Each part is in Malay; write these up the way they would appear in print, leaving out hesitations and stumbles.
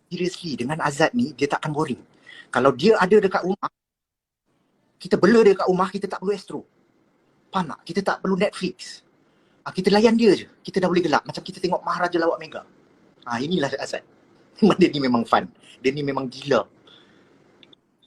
seriously, dengan Azad ni, dia tak akan boring. Kalau dia ada dekat rumah, kita bela dia kat rumah, kita tak perlu Astro. Faham tak? Kita tak perlu Netflix. Kita layan dia je. Kita dah boleh gelak. Macam kita tengok Maharaja Lawak Mega. Inilah Azad. Dia ni memang fun. Dia ni memang gila.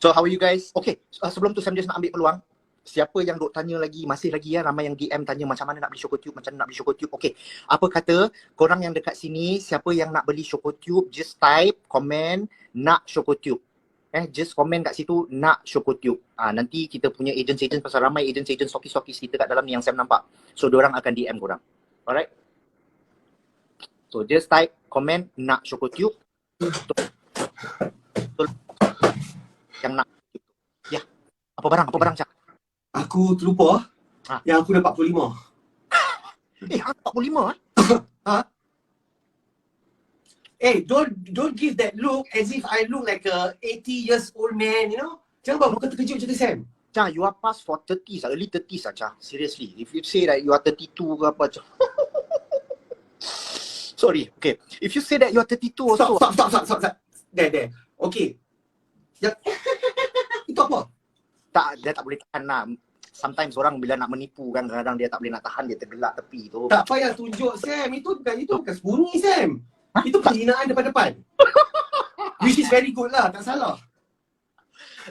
So, how are you guys? Okay, sebelum tu Sam just nak ambil peluang. Siapa yang duk tanya lagi, masih lagi ya, ramai yang DM tanya macam mana nak beli Shokotube, macam mana nak beli Shokotube. Okay, apa kata korang yang dekat sini, siapa yang nak beli Shokotube, just type, komen, nak Shokotube. Just komen kat situ, nak Shokotube. Nanti kita punya agent-agent, pasal ramai agent-agent stokis-stokis kita kat dalam ni yang Sam nampak. So, diorang akan DM korang. Alright? So, just type, komen, nak Shokotube. Yang nak. Ya. Apa barang, Cak? Aku terlupa yang aku dah 45. Hang 45 Don't give that look as if I look like a 80 years old man, you know? Jangan buat muka terkejut macam tu, Sam. Cha, you are past for 30s, early 30s Cha. Seriously. If you say that you are 32 ke apa, Cha. Sorry, okay. If you say that you are 32 also. Stop. There. Okay. Itu apa? Tak, dia tak boleh tahan lah. Sometimes orang bila nak menipu kan, kadang-kadang dia tak boleh nak tahan, dia tergelak tepi tu. Tak payah tunjuk, Sam. Itu bukan sembunyi, Sam. Itu penghinaan depan-depan. Which is very good lah, tak salah.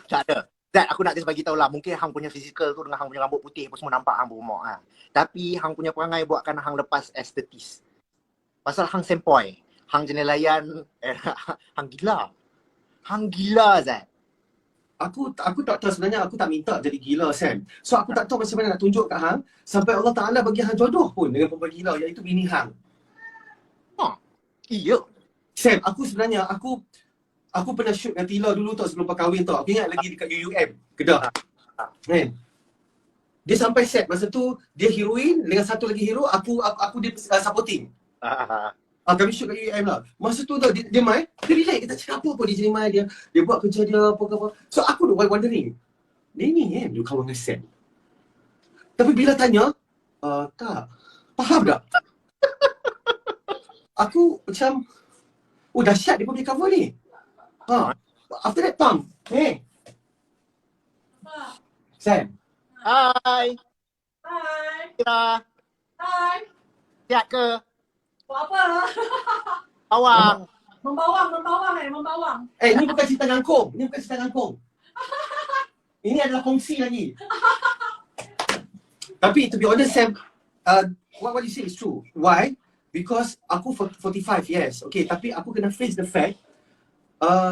Tak ada. Zat, aku nak just bagi tahu lah, mungkin hang punya physical tu dengan hang punya rambut putih apa semua nampak hang berumur lah. Tapi hang punya perangai buatkan hang lepas estetis. Pasal hang sempoi, hang jenelayan, hang gila. Hang gila, Zat. Aku tak tahu sebenarnya, aku tak minta jadi gila, Sam. So aku tak tahu macam mana nak tunjuk kat hang sampai Allah Ta'ala bagi hang jodoh pun dengan perempuan gila, iaitu bini hang. Iya. Sam, aku sebenarnya, aku pernah shoot dengan Tila dulu tau sebelum kahwin tau. Aku ingat lagi dekat UUM, Kedah. Kan? Dia sampai set, masa tu dia heroin dengan satu lagi hero, aku dia supporting. Kami shoot kat UUM lah. Masa tu tau, dia main, dia relax, dia tak cakap apa-apa, dia jadi main, dia buat kerja dia, apa-apa. So aku wondering, dia ni dia kawan dengan Sam. Tapi bila tanya, tak, faham tak? Aku macam, dahsyat dia punya cover ni. After that, Pam, hey. Sam. Hai. Hai. Hai. Siap ke? Buat apa? Bawang. Membawang. Ni bukan cerita ngangkung. Ini adalah kongsi lagi. Tapi to be honest, Sam, what you say is true. Why? Because aku 45, yes. Okay, tapi aku kena face the fact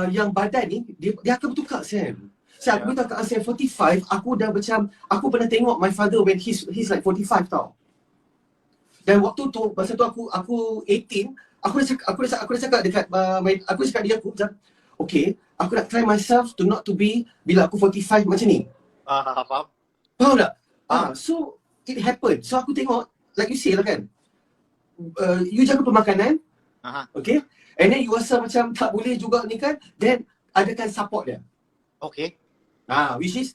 yang badan ni, dia akan bertukar, Sam. So aku beritahu kat Sam 45, aku dah macam, aku pernah tengok my father when he's like 45 tau. Dan waktu tu, masa tu aku 18, aku dah cakap dekat aku cakap dia, aku macam, okay, aku nak try myself to not to be bila aku 45 macam ni. Faham? Faham tak? So it happened. So aku tengok, like you say lah kan, you jaga pemakanan, okay, and then you rasa macam tak boleh juga ni kan, then adakan support dia. Okay. Which is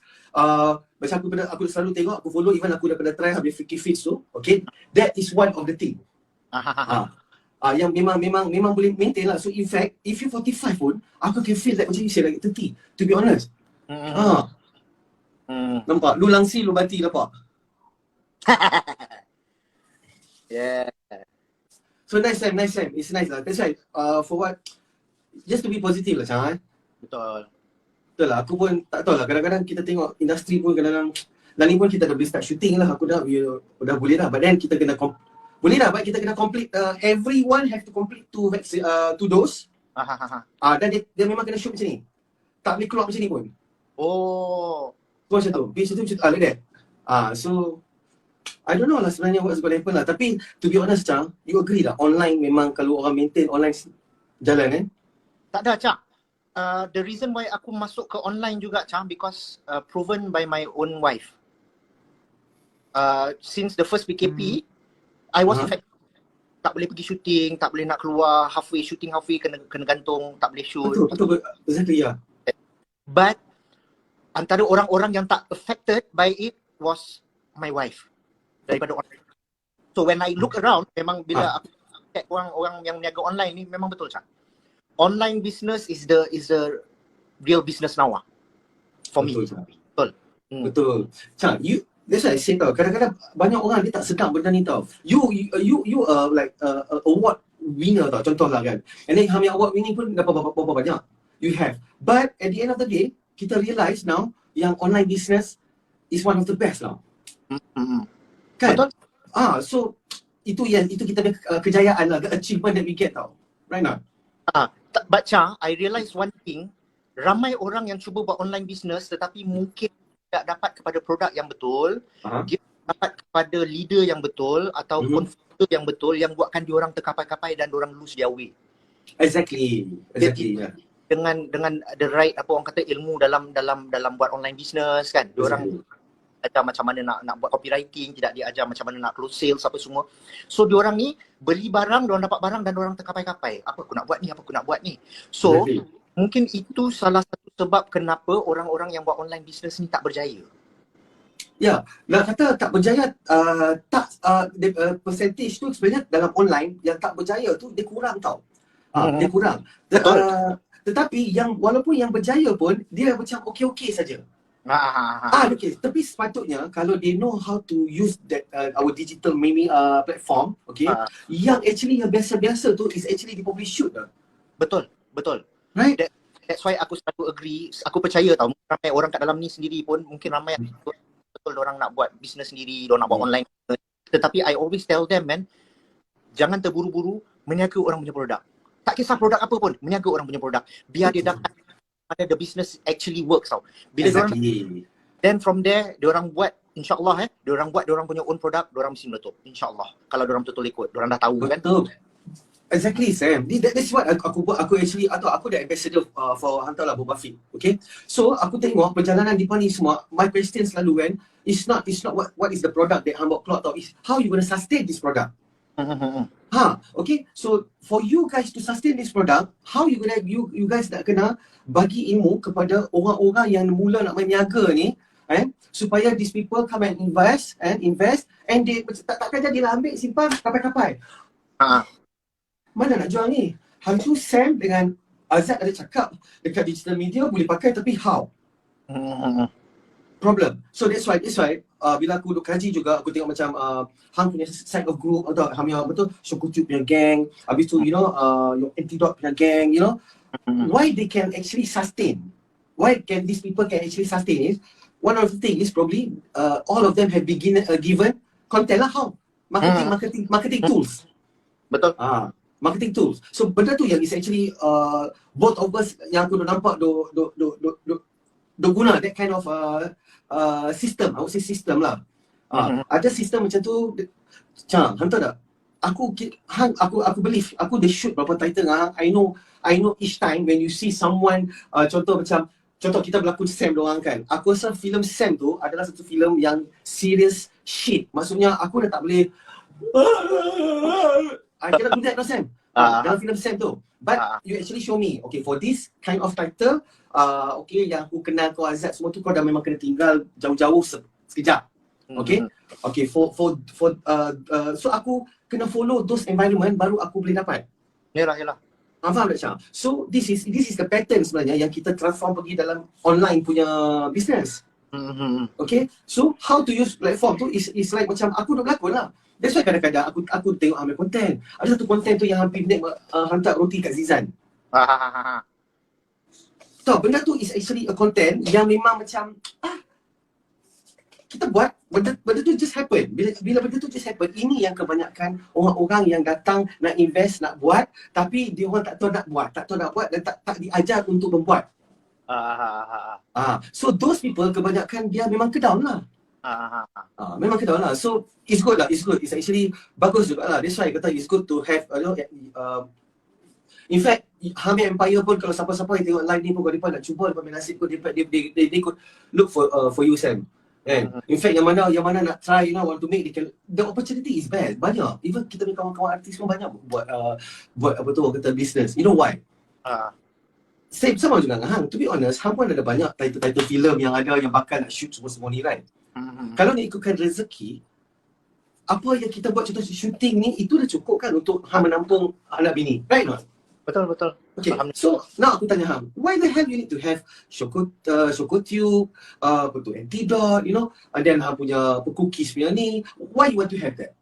macam aku selalu tengok, aku follow, even aku dah pernah try habis Freaky Fits tu, okay, that is one of the thing. Yang memang boleh maintain lah. So in fact, if you 45 pun, aku can feel like macam you say like 30, to be honest. Nampak? Lu langsi, lu bati, nampak? Yeah. So nice Sam. It's nice lah. That's why, for what, just to be positive lah, Cang. Betul. Betul lah, aku pun tak tahu lah. Kadang-kadang kita tengok industri pun kadang-kadang, dan ni pun kita dah boleh start shooting lah. Aku dah boleh dah. But then kita kena boleh dah, but kita kena complete, everyone have to complete two dose. Dan dia memang kena shoot macam ni. Tak boleh keluar macam ni pun. Macam tu. Macam tu, like that. So I don't know lah sebenarnya what's going to happen lah. Tapi to be honest, Cang, you agree lah, online memang kalau orang maintain online jalan kan? Tak ada, Cak. The reason why aku masuk ke online juga, Cang, because proven by my own wife. Since the first PKP, I was affected. Tak boleh pergi shooting, tak boleh nak keluar, halfway kena gantung, tak boleh shoot. Betul. Exactly, ya. But antara orang-orang yang tak affected by it was my wife. Daripada online. So when I look around, memang bila aku check orang-orang yang niaga online ni, memang betul, Cak. online business is the real business now for me. Betul. Betul. Hmm. Betul. That's why I say tau, kadang-kadang banyak orang dia tak sedar benda ni tau. You like award winner tau, contoh lah kan. And then Hamia award winning pun dapat berapa banyak. You have. But at the end of the day, kita realise now yang online business is one of the best now. Kan? Betul. So itu kita punya kejayaan lah, the achievement that we get tau. Right now. But Cha, I realise one thing, ramai orang yang cuba buat online business tetapi mungkin tidak dapat kepada produk yang betul, dia dapat kepada leader yang betul ataupun founder yang betul yang buatkan diorang terkapai-kapai dan diorang lose their way. Exactly. Yeah. Dengan the right apa orang kata ilmu dalam buat online business kan. Diorang ajar macam mana nak buat copywriting, tidak diajar macam mana nak close sales apa semua. So diorang ni beli barang, diorang dapat barang dan diorang terkapai-kapai. Apa aku nak buat ni. So mungkin itu salah satu sebab kenapa orang-orang yang buat online business ni tak berjaya. Ya, nak kata tak berjaya, percentage tu sebenarnya dalam online yang tak berjaya tu dia kurang tau. Dia kurang. Tetapi walaupun yang berjaya pun dia macam okey-okey saja. Okay. Tapi sepatutnya kalau they know how to use that our digital platform, okay, yang biasa-biasa tu is actually they probably should lah. Betul. Right? That's why aku selalu agree, aku percaya tau, ramai orang kat dalam ni sendiri pun mungkin ramai yang betul orang nak buat business sendiri, orang nak buat online. Tetapi I always tell them, man, jangan terburu-buru meniaga orang punya produk. Tak kisah produk apa pun, meniaga orang punya produk. Biar dia dapat mana the business actually works tau. Bila diorang, then from there, diorang buat, insyaAllah diorang buat diorang punya own produk, diorang mesti meletup. InsyaAllah. Kalau diorang betul-betul ikut, diorang dah tahu kan. Betul. Exactly, Sam. That's what aku buat. Aku the ambassador for hantarlah Boba Fit. Okay. So aku tengok perjalanan di ni semua. My question selalu kan, it's not what is the product that Hambok Cloud tau. It's how you gonna sustain this product. Okay. So for you guys to sustain this product, how you guys nak kena bagi ilmu kepada orang-orang yang mula nak main niaga ni, supaya these people come and invest and they takkan jadilah ambil simpan kapai-kapai. Mana nak jual ni? Hantu Sam dengan Azad ada cakap dekat digital media boleh pakai, tapi how? Problem. So that's why bila aku duk kaji juga, aku tengok macam Hang punya side of group atau Hang yang betul Shokuchu punya gang, habis tu your Antidote punya gang, why they can actually sustain? Why can these people can actually sustain is one of the thing is probably all of them have given content lah, how? Marketing tools. Betul. Marketing tools. So benda tu yang is actually both of us yang aku dah nampak do guna that kind of system. I would say system lah. Ada sistem macam tu. Hantar tak? Aku believe they shoot berapa title dengan Hang. I know each time when you see someone contoh kita berlakon Sam doang kan. Aku rasa filem Sam tu adalah satu filem yang serious shit. Maksudnya aku dah tak boleh I cannot do that no Sam. Dalam filem Sam tu. But you actually show me, okay, for this kind of title, okay, yang aku kenal kau Azad semua tu, kau dah memang kena tinggal jauh-jauh sekejap. Okay? Okay, so aku kena follow those environment baru aku boleh dapat. Yalah. Faham tak Syah? So this is the pattern sebenarnya yang kita transform pergi dalam online punya business. Okay, so how to use platform tu is like macam aku dah berlakon lah. That's why kadang-kadang aku tengok ambil konten. Ada satu konten tu yang hampir hantar roti kat Zizan. Tahu, benda tu is actually a content yang memang macam kita buat, benda tu just happen. Bila benda tu just happen, ini yang kebanyakan orang-orang yang datang nak invest, nak buat, tapi dia orang tak tahu nak buat dan tak diajar untuk membuat. So those people kebanyakan dia memang kedown lah. Memang kedown lah. So it's good lah, it's good. It's actually bagus juga lah. That's why I kata it's good to have in fact, Hamid Empire pun kalau siapa-siapa yang tengok live ni pun kalau dia nak cuba lepas nasib pun they could look for you Sam. And in fact yang mana nak try, want to make, the opportunity is best. Banyak. Even kita punya kawan-kawan artis pun banyak buat apa tu kata business. You know why? Sama juga dengan Hang. To be honest, Hang pun ada banyak title filem yang ada yang bakal nak shoot semua ni, right? Kalau nak ikutkan rezeki, apa yang kita buat contoh shooting ni, itu dah cukup kan untuk Hang menampung anak bini, right not? Betul, betul. Okay, Alhamdulillah. so now aku tanya Ham, why the hell you need to have Shokotube, apa tu, Antidote, and then Ham punya cookies punya ni, why you want to have that?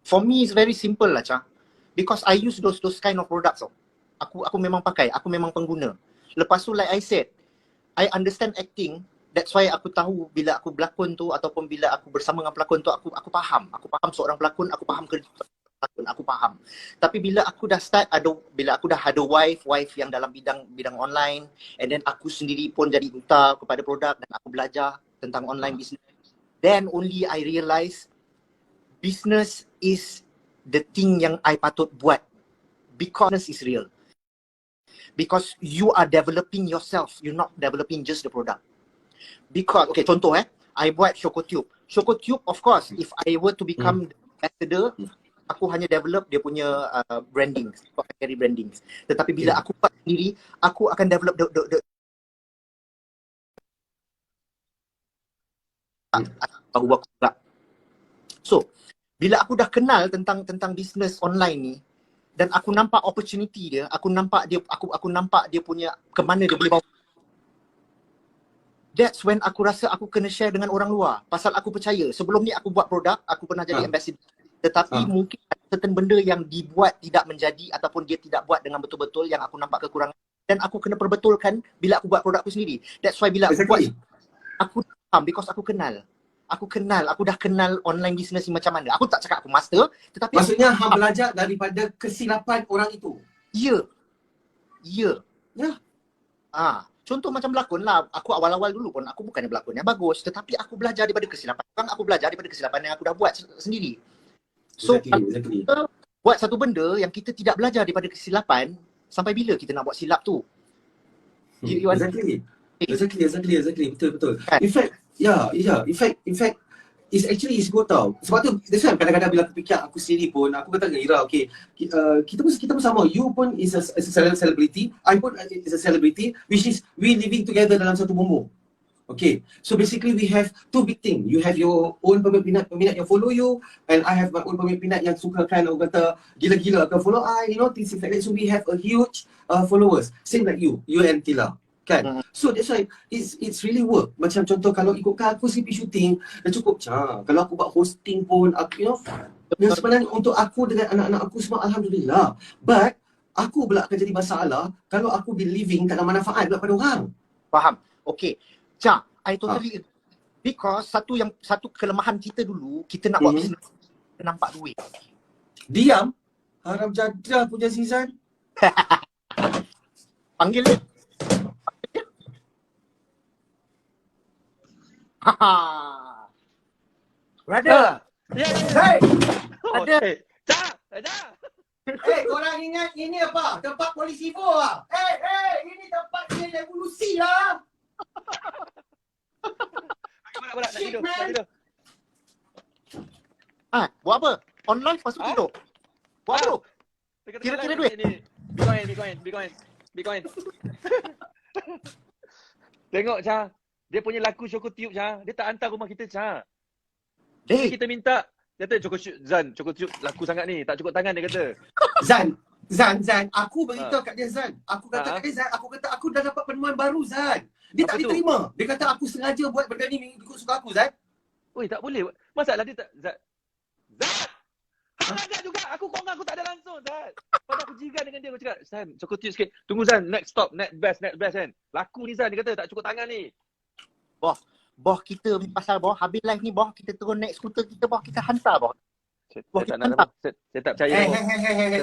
For me, it's very simple lah, Cha. Because I use those kind of products. Oh. Aku memang pakai, aku memang pengguna. Lepas tu, like I said, I understand acting. That's why aku tahu bila aku berlakon tu ataupun bila aku bersama dengan pelakon tu, aku faham. Aku faham seorang pelakon, aku faham kerja pelakon, aku faham. Tapi bila aku dah bila aku dah ada wife yang dalam bidang online, and then aku sendiri pun jadi duta kepada produk dan aku belajar tentang online business, then only I realise business is the thing yang I patut buat because is real. Because you are developing yourself, you're not developing just the product. Because, okay, contoh I buat Shokotube. Shokotube, of course, if I were to become the ambassador, aku hanya develop dia punya branding, carry branding. Tetapi bila aku buat sendiri, aku akan develop baru aku buat. So, bila aku dah kenal tentang bisnes online ni dan aku nampak opportunity dia, aku nampak dia punya ke mana dia boleh bawa. That's when aku rasa aku kena share dengan orang luar. Pasal aku percaya, sebelum ni aku buat produk, aku pernah jadi ambassador. Tetapi mungkin ada certain benda yang dibuat tidak menjadi ataupun dia tidak buat dengan betul-betul yang aku nampak kekurangan. Dan aku kena perbetulkan bila aku buat produk aku sendiri. That's why bila aku buat, aku faham because aku kenal. Aku dah kenal online business ni macam mana. Aku tak cakap aku master, tetapi Maksudnya Ham belajar daripada kesilapan orang itu. Ya. Contoh macam berlakon lah. Aku awal-awal dulu pun aku bukannya berlakon yang bagus, tetapi aku belajar daripada kesilapan. Aku belajar daripada kesilapan yang aku dah buat sendiri. So, Exactly. kita buat satu benda yang kita tidak belajar daripada kesilapan, sampai bila kita nak buat silap tu? Exactly. Betul. Kan? In fact, in fact, it's good tau. Sebab tu, that's why kadang-kadang bila aku fikir aku sendiri pun, aku kata dengan Ira, okay, kita pun sama. You pun is a celebrity, I pun is a celebrity, which is we living together dalam satu bumbung. Okay, so basically we have two big thing. You have your own peminat yang follow you, and I have my own peminat yang suka kan, orang kata gila-gila akan follow I, things like that. So we have a huge followers, same like you and Tila. Kan? So that's why it's really work. Macam contoh kalau ikutkan aku CP shooting, dah cukup kalau aku buat hosting pun, aku, yang sebenarnya untuk aku dengan anak-anak aku semua, Alhamdulillah. But aku pula akan jadi masalah kalau aku believing tak ada manfaat pula pada orang. Faham? Okay. I totally agree. Because satu kelemahan kita dulu, kita nak buat bisnes, kita nampak duit. Diam. Haram jadah punya Zizan. Panggil dia. Brother. Hey! Ada. Korang ingat ini apa? Tempat polisi lah. Ini tempat dia revolusi lah. Shit, man. Buat apa? Online lepas tu tidur. Buat apa? Kira-kira duit. Bitcoin. Tengok Cha, dia punya laku Shokotube Cha, dia tak hantar rumah kita Cha. Jadi kita minta, dia kata Shokotube laku sangat ni, tak cukup tangan dia kata. Zan, aku beritahu kat dia Zan. Aku kata kat dia Zan, aku dah dapat penemuan baru Zan. Dia apa tak diterima. Dia kata aku sengaja buat benda ni ikut suka aku Zan. Oi, tak boleh. Masalah dia tak Zat. Zat juga. Aku tak ada langsung Zat. Pada aku jiran dengan dia, aku cakap, Zan, Shokotube sikit. Tunggu Zan, next stop, next best kan. Laku ni Zan, dia kata tak cukup tangan ni. Boh kita pasal habis live ni kita turun naik skuter kita kita hantar Saya tak nak apa. Saya tak percaya.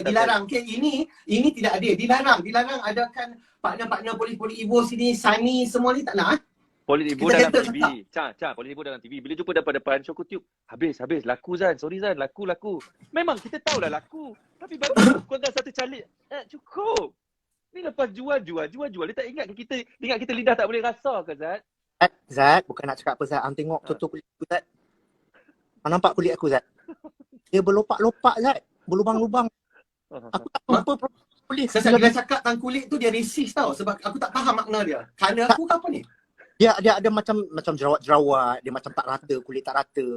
Dilarang. Okay, ini tidak ada. Dilarang adakan partner-partner poli Ivo sini, Sunny semua ni tak nak. Poli Ivo dalam TV. Poli Ivo dalam TV. Bila jumpa depan Shokotube, habis. Laku Zan. Sorry Zan, laku. Memang kita tahulah laku. Tapi bagi korang satu calik, cukup. Ni lepas jual. Dia tak ingat kita lidah tak boleh rasa ke Zat? Zat, bukan nak cakap apa Zat. Tengok tutup kulit aku Zat. Nampak kulit aku Zat? Dia berlopak-lopak Zat. Berlubang-lubang. Aku tak tahu apa kulit. Saya bila cakap tentang kulit tu dia racist tau. Sebab aku tak faham makna dia. Kerana aku ke apa ni? Dia ada macam jerawat-jerawat. Dia macam tak rata, kulit tak rata.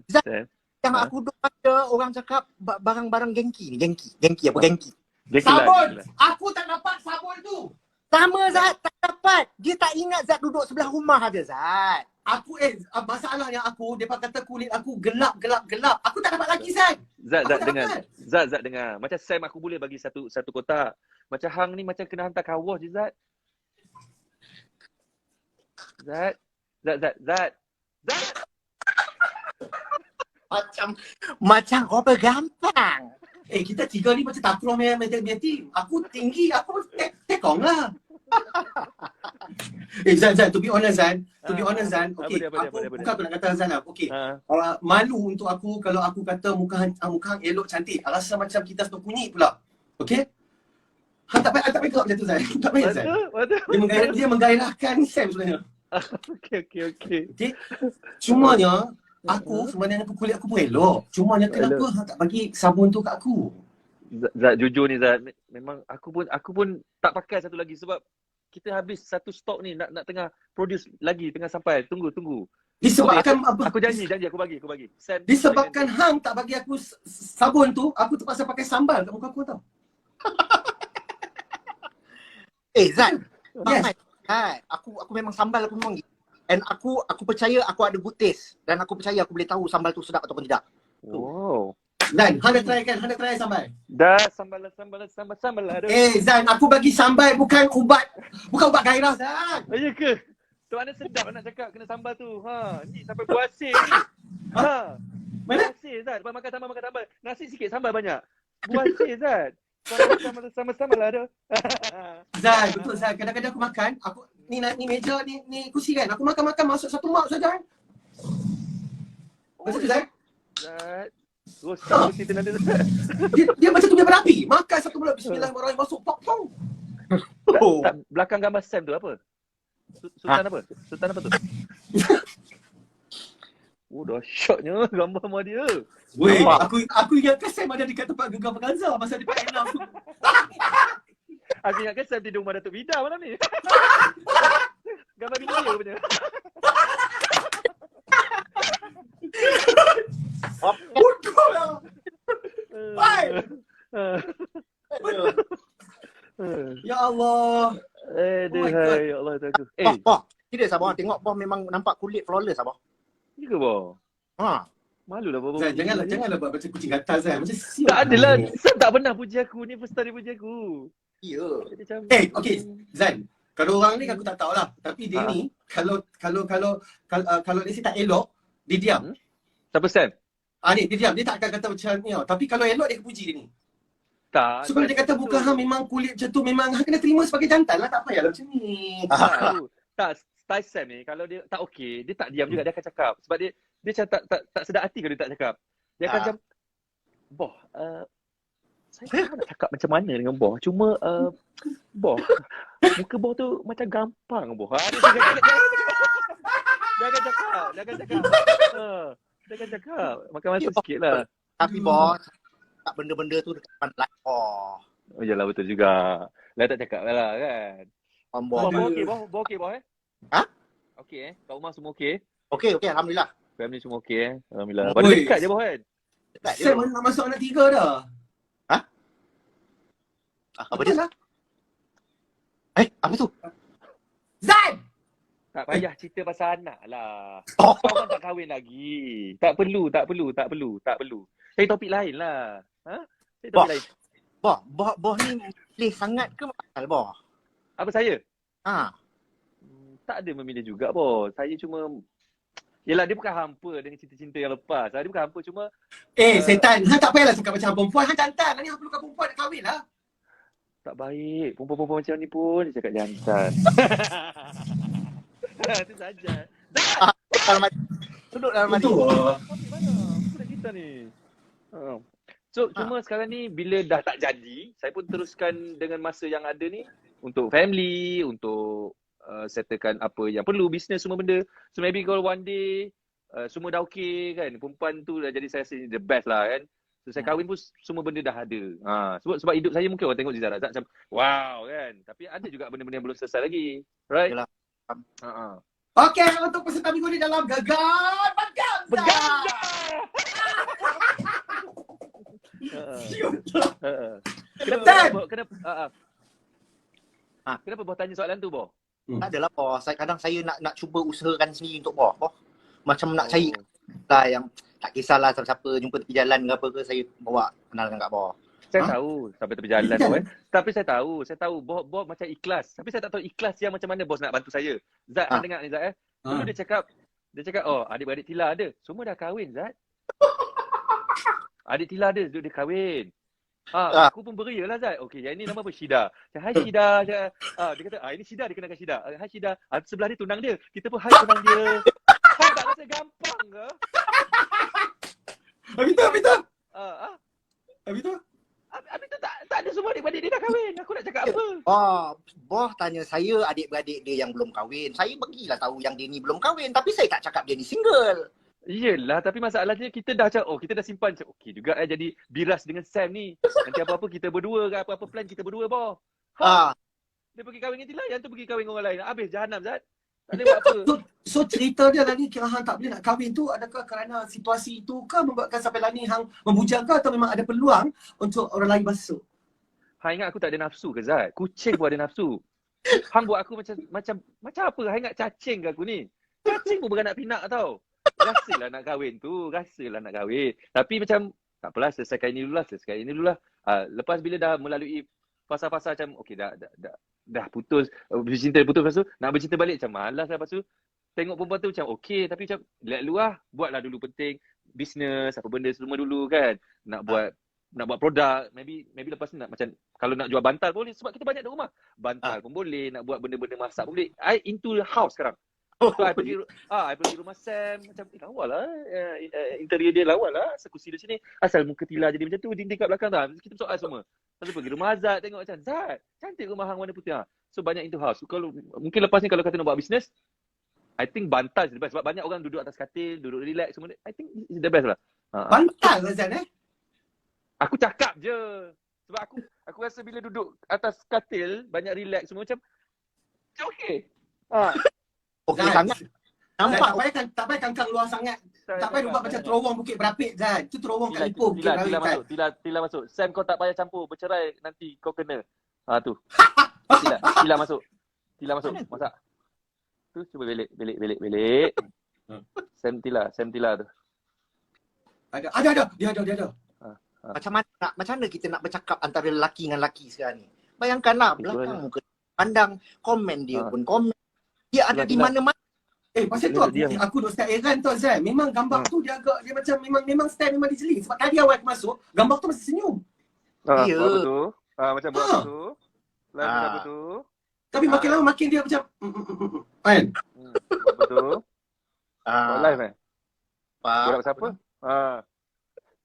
Zat, yang aku duk ada orang cakap barang-barang gengki ni. Gengki. Dia kelas, Sabun! dia kelas. Aku tak dapat sabun tu. Sama Zat, tak dapat. Dia tak ingat Zat duduk sebelah rumah ada Zat. Masalahnya aku, depa kata kulit aku gelap. Aku tak dapat lagi, Zat. Zat, Aku Zat tak dengar. dapat. Zat dengar. Macam Sam aku boleh bagi satu kotak. Macam Hang ni macam kena hantar car wash je, Zat. Zat. Macam kau gampang. Kita tiga ni macam takraw punya team. Aku tinggi, aku tekong lah. Zan, to be honest Zan, okay, bukan aku nak kata Zan lah, okay. Malu untuk aku kalau aku kata muka hang elok cantik, rasa macam kita sepuluh kunyit pula, okay? Hang tak payah gerak macam tu Zan, tak payah Zan. Betul. Dia menggairahkan Sam sebenarnya. Okay. Cumanya, sebenarnya kulit aku pun elok. Cumanya kenapa hang tak bagi sabun tu kat aku? Zat, jujur ni Zat, memang aku pun tak pakai satu lagi sebab kita habis satu stok ni nak tengah produce lagi, tengah sampai. Tunggu. Disebabkan apa? Aku janji aku bagi. Sam, Disebabkan hang tak bagi aku sabun tu, aku terpaksa pakai sambal kat muka aku tau. Zat. Yes. Zat, aku memang sambal aku memang gitu. And aku percaya aku ada good taste. Dan aku percaya aku boleh tahu sambal tu sedap ataupun tidak. Wow. Zan, hang dah try sambal. Dah sambal lah. Zan, aku bagi sambal bukan ubat gairah Zan. Ya ke? Tu mana sedap nak cakap kena sambal tu. Ni sampai puasir ni. Mana? Puasir Zat. Makan sambal. Nasi sikit, sambal banyak. Puasir Zat. Sama-sama lah tu. Zan, betul Zan. Kadang-kadang aku makan, ni meja ni kursi kan. Aku makan masuk satu mak saja. Betul Zan? Zat. Terus kursi tu nanti Zat. Dia macam tu dia berapi. Makan satu bulan bismillahirrahmanirrahim masuk pong. Tak, belakang gambar Sam tu apa? Sultan apa? Sultan apa tu? Dahsyatnya gambar sama dia. Weh, aku ingatkan Sam ada dekat tempat Gegar Vaganza masa dia pakai enam tu. Aku ingatkan Sam tidur rumah Datuk Vida malam ni. Gambar bini dia punya. Bodoh lah. Hai. Ya Allah. Aduh, Oh my God. ya Allah tu aku. Boh. Serius abang tengok boh memang nampak kulit flawless abang. Ni ke boh? Malu lah boh. Zan, janganlah buat macam kucing gatal Zan. Macam siap. Tak adalah. Sam tak pernah puji aku. Ni first time dia puji aku. Ya. Dia macam Okay, Zan. Kalau orang ni aku tak tahulah. Tapi dia ni kalau dia si tak elok, dia diam. Siapa Sam? Ni dia diam. Dia tak akan kata macam ni tau. Tapi kalau elok dia puji dia ni. Tak. So kalau dia kata muka hang memang kulit macam tu, memang hang kena terima sebagai jantan lah. Tak payahlah macam ni. Tak, style Sam ni kalau dia tak okey, dia tak diam juga, dia akan cakap. Sebab dia macam tak sedar hati kalau dia tak cakap. Dia akan macam, boh, saya tak nak cakap macam mana dengan boh. Cuma, boh, muka boh tu macam gampang boh. Dia akan cakap. Dia akan cakap. Makan masa sikit lah. Tapi boh, tak benda-benda tu dekat depan live boh. Oh yalah, betul juga. Lah tak cakap lah kan. Boh. Boh okey boh Ha? Okey kat rumah semua okey? Okey, alhamdulillah. Family semua okey alhamdulillah. Oi. Pada dekat je boh kan? Dekat je. Sam nak masuk anak 3 dah. Apa dia? Lah. Apa tu? Zan! Tak payah cerita pasal anak lah. Oh. Kau kan tak kahwin lagi. Tak perlu. Cari topik lain lah. Cari topik lain. Boh ni pilih sangat ke mahal boh? Apa saya? Tak ada memilih juga boh. Saya cuma yelah, dia bukan hampa dengan cinta-cinta yang lepas. Dia bukan hampa, cuma setan. Hang tak payahlah cakap macam perempuan. Hang jantan. Ni hang perlukan perempuan nak kahwin lah. tak baik. Perempuan-perempuan macam ni pun dia cakap jantan. Itu saja. Duduk dalam mandi. Betul. Mana? Apa dah cerita ni? So, cuma sekarang ni bila dah tak jadi, saya pun teruskan dengan masa yang ada ni untuk family, untuk settlekan apa yang perlu, bisnes semua benda. So maybe kalau one day semua dah okey kan, perempuan tu dah jadi saya rasa the best lah kan. So saya kahwin pun semua benda dah ada. Sebab hidup saya mungkin orang tengok Ziza Razak macam wow kan. Tapi ada juga benda-benda yang belum selesai lagi. Right? Yalah. Okey, untuk peserta minggu ni dalam Gegar Vaganza. Berganda! Siut. Kenapa kenapa Ah. kenapa bos tanya soalan tu, bos? Tak adalah boh. Kadang saya nak cuba usahakan sendiri untuk boh. Macam nak cari Oh. lah yang tak kisahlah siapa-siapa jumpa tepi jalan ke apa ke, saya bawa kenalkan kat boh. Saya Ha? tahu sampai tepi jalan tu kan. Tapi saya tahu bos macam ikhlas. Tapi saya tak tahu ikhlas yang macam mana bos nak bantu saya. Zat, Ha. dengar ni Zat Dulu dia cakap, oh adik-beradik Tila ada. Semua dah kahwin Zat. Adik Tila ada, dia kahwin. Aku pun beria lah Zat. Okey, yang ini nama apa? Syida. Hai Syida. Dia kata, ini Syida, dia kenalkan Syida. Hai Syida. Sebelah dia tunang dia. Kita pun hai tunang dia. Hai, tak rasa gampang ke? Habis tu? Habis tu tak ada semua adik-beradik dia dah kahwin. Aku nak cakap apa? Boh tanya saya adik-beradik dia yang belum kahwin. Saya bagilah tahu yang dia ni belum kahwin. Tapi saya tak cakap dia ni single. Yelah, tapi masalahnya kita dah macam, kita dah simpan macam, okey juga jadi biras dengan Sam ni. Nanti apa-apa kita berdua ke, apa-apa plan kita berdua, boh. Dia pergi kahwin dengan Tila, yang tu pergi kahwin dengan orang lain. Habis jahanam, Zat. Tak boleh buat apa. So cerita dia Lani kira hang tak boleh nak kahwin tu adakah kerana situasi itu ke membuatkan sampai Lani hang membujang ke atau memang ada peluang untuk orang lain masuk? Hang ingat aku tak ada nafsu ke, Zat? Kucing pun ada nafsu. Hang buat aku macam apa? Hang ingat cacing ke aku ni? Cacing pun beranak pinak tau. Rasalah nak kahwin tu, rasalah nak kahwin. Tapi macam, tak apalah, selesaikan ini dulu lah. Lepas bila dah melalui fasa-fasa macam, okey dah putus, bercinta putus, lepas tu nak bercinta balik macam malas lah. Lepas tu tengok perempuan tu macam okey, tapi macam lihat dulu lah, buatlah dulu penting bisnes, apa benda semua dulu kan. Nak buat produk, maybe lepas tu nak macam, kalau nak jual bantal boleh, sebab kita banyak di rumah. Bantal pun boleh, nak buat benda-benda masak pun boleh. I into the house sekarang. So, I pergi rumah Sam, macam lawa lah, interior dia lawa lah, sekusi dia sini. Asal muka Tila jadi macam tu, dinding kat belakang tak, kita soal semua. Lepas tu pergi rumah Azad, tengok macam, Zat, cantik rumah hang warna putih. So banyak into house. So, mungkin lepas ni kalau kata nak buat bisnes, I think bantal is the best. Sebab banyak orang duduk atas katil, duduk relax semua. I think it's the best lah. Bantal lah Zat Aku cakap je. Sebab aku rasa bila duduk atas katil, banyak relax semua macam okey. Okey Zat, sangat. Nampak tak payah kangkang luar sangat. Tak payah buat macam terowong Bukit Berapit Zat. Itu terowong kat Ipoh Bukit Tila Berapit. masuk. Tila masuk. Sam, kau tak payah campur. Bercerai nanti kau kena. Tu. Tila masuk. Masak. Tu cuba belik. Sam Tila tu. Ada. Dia ada. macam mana kita nak bercakap antara lelaki dengan lelaki sekarang ni. Bayangkanlah belakang muka pandang, komen dia pun komen. Dia ada di mana-mana. Pasal tu aku duk start heran tu Zat. Memang gambar tu dia agak dia macam memang style memang diseling. Sebab tadi awal aku masuk, gambar tu masih senyum. Ya. Buat apa tu? Macam buat apa tu? Live macam apa tu? Tapi makin lama makin dia macam kan? Buat apa tu? Buat live Buat siapa?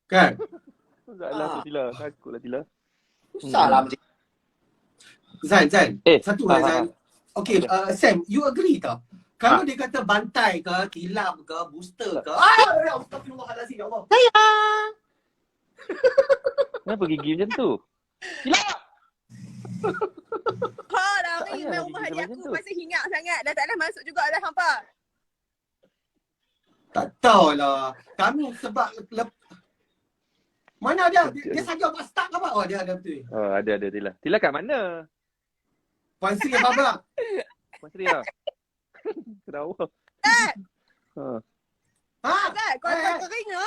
Kan? Taklah tu Tila. Takutlah Tila. Susahlah macam Zan. Satu ha, Zan. Okay, Sam, you agree tak? Kalau dia kata bantai ke, tilap ke, booster ke, astagfirullahalazim, ya Allah. Kenapa gigi macam tu? Tila! Lari main rumah adik aku masih hingat sangat. Dah tak dah masuk juga dah hampa. Tak tahulah. Kami sebab mana dia? Dia saja buat start ke apa? Oh, dia ada betul. Ada Tila. Tila kat mana? Puan Sri apa? Puan Sri lah. Kedawa. Zat, kau kering ke?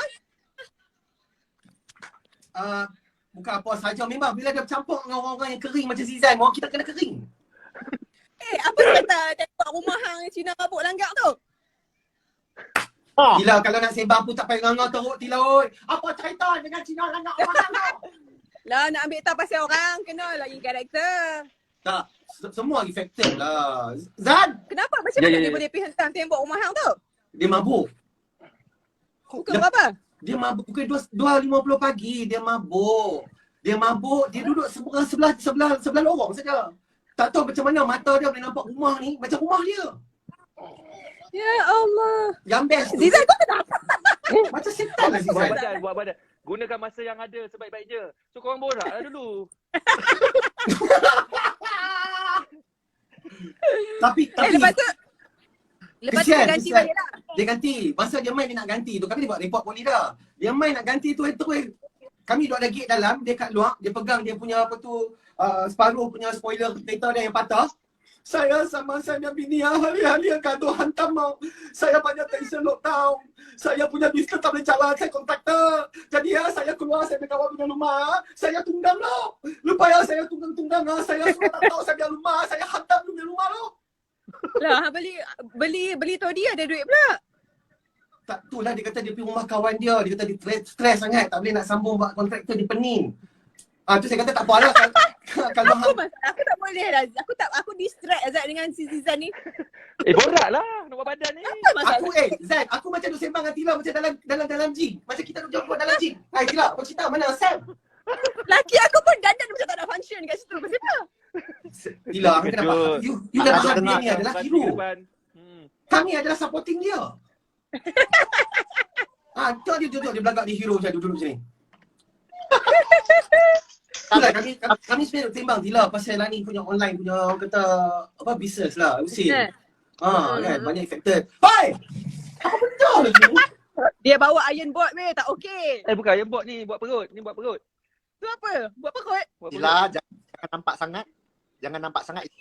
Bukan apa saja. Memang bila dia bercampur dengan orang-orang yang kering macam Zizan, orang kita kena kering. Apa kata tengok rumah hang Cina rabuk langgak tu? Tila, kalau nak sembang pun tak payah ngangau teruk Tila oi. Apa cerita dengan Cina langgak orang tu? Lah nak ambil tahu pasal orang, kena lagi karakter. Tak, semua effective lah. Zan, Kenapa? Macam mana dia boleh pergi hentam tembok rumah hang tu? dia mabuk. Pukul berapa? Dia mabuk pukul 2.50 pagi. Dia mabuk. Dia duduk sebelah lorong saja. Tak tahu macam mana mata dia boleh nampak rumah ni. Macam rumah dia. Ya Allah. Yang best tu. Zizan kau kenapa? Macam setan lah Zizan. Buat badan. Gunakan masa yang ada sebaik-baiknya. So korang borak lah dulu. Tapi Lepas tu dia ganti balik lah. Dia ganti. Masa dia main dia nak ganti tu. Kami dia buat report polis dah. Dia main nak ganti tu terus kami duduk ada gate dalam, dia kat luar, dia pegang dia punya apa tu, separuh punya spoiler kereta dia yang patah. Saya sama saya bini hari-hari gaduh hantam mau. Saya banyak tension lockdown. Saya punya bisnes tak boleh jalan, saya kontraktor. Jadi saya keluar, saya berkawan punya rumah. Saya tunggang lah. Lupa ya, saya tunggang lah. Saya semua tak tahu saya punya rumah. Saya hantam punya rumah lah. Lah, beli todi ada duit pula. Tak tu lah, dia kata dia pergi rumah kawan dia. Dia kata dia stres sangat, tak boleh nak sambung buat kontraktor di Penin. Tu saya kata tak apa lah. Kalau Aku tak boleh lah. Aku distract Azad dengan si Zizan ni. Borak lah nak buat badan ni. Apa masalah? Zan, aku macam duk sembang dengan Tila macam dalam gym. Macam kita duk jumpa dalam gym. Hai Tila, kau cerita mana Sam? Laki aku pun dandan macam tak nak function kat situ. Pasal apa? Tila, aku kena faham. You dah faham dia ni adalah Bagi hero. depan. Kami adalah supporting dia. Tu dia duduk, dia belagak dia hero macam duduk macam ni. Itulah kami sebenarnya timbang Tila pasal lah ni punya online punya orang kata apa business lah usil. Kan banyak affected. Hai! Apa benda ni? Dia bawa iron board weh, tak okey. Bukan yang buat ni, buat perut. Ni buat perut. Tu apa? Buat apa kot? Buat perut. Tila, jangan nampak sangat. Jangan nampak sangat itu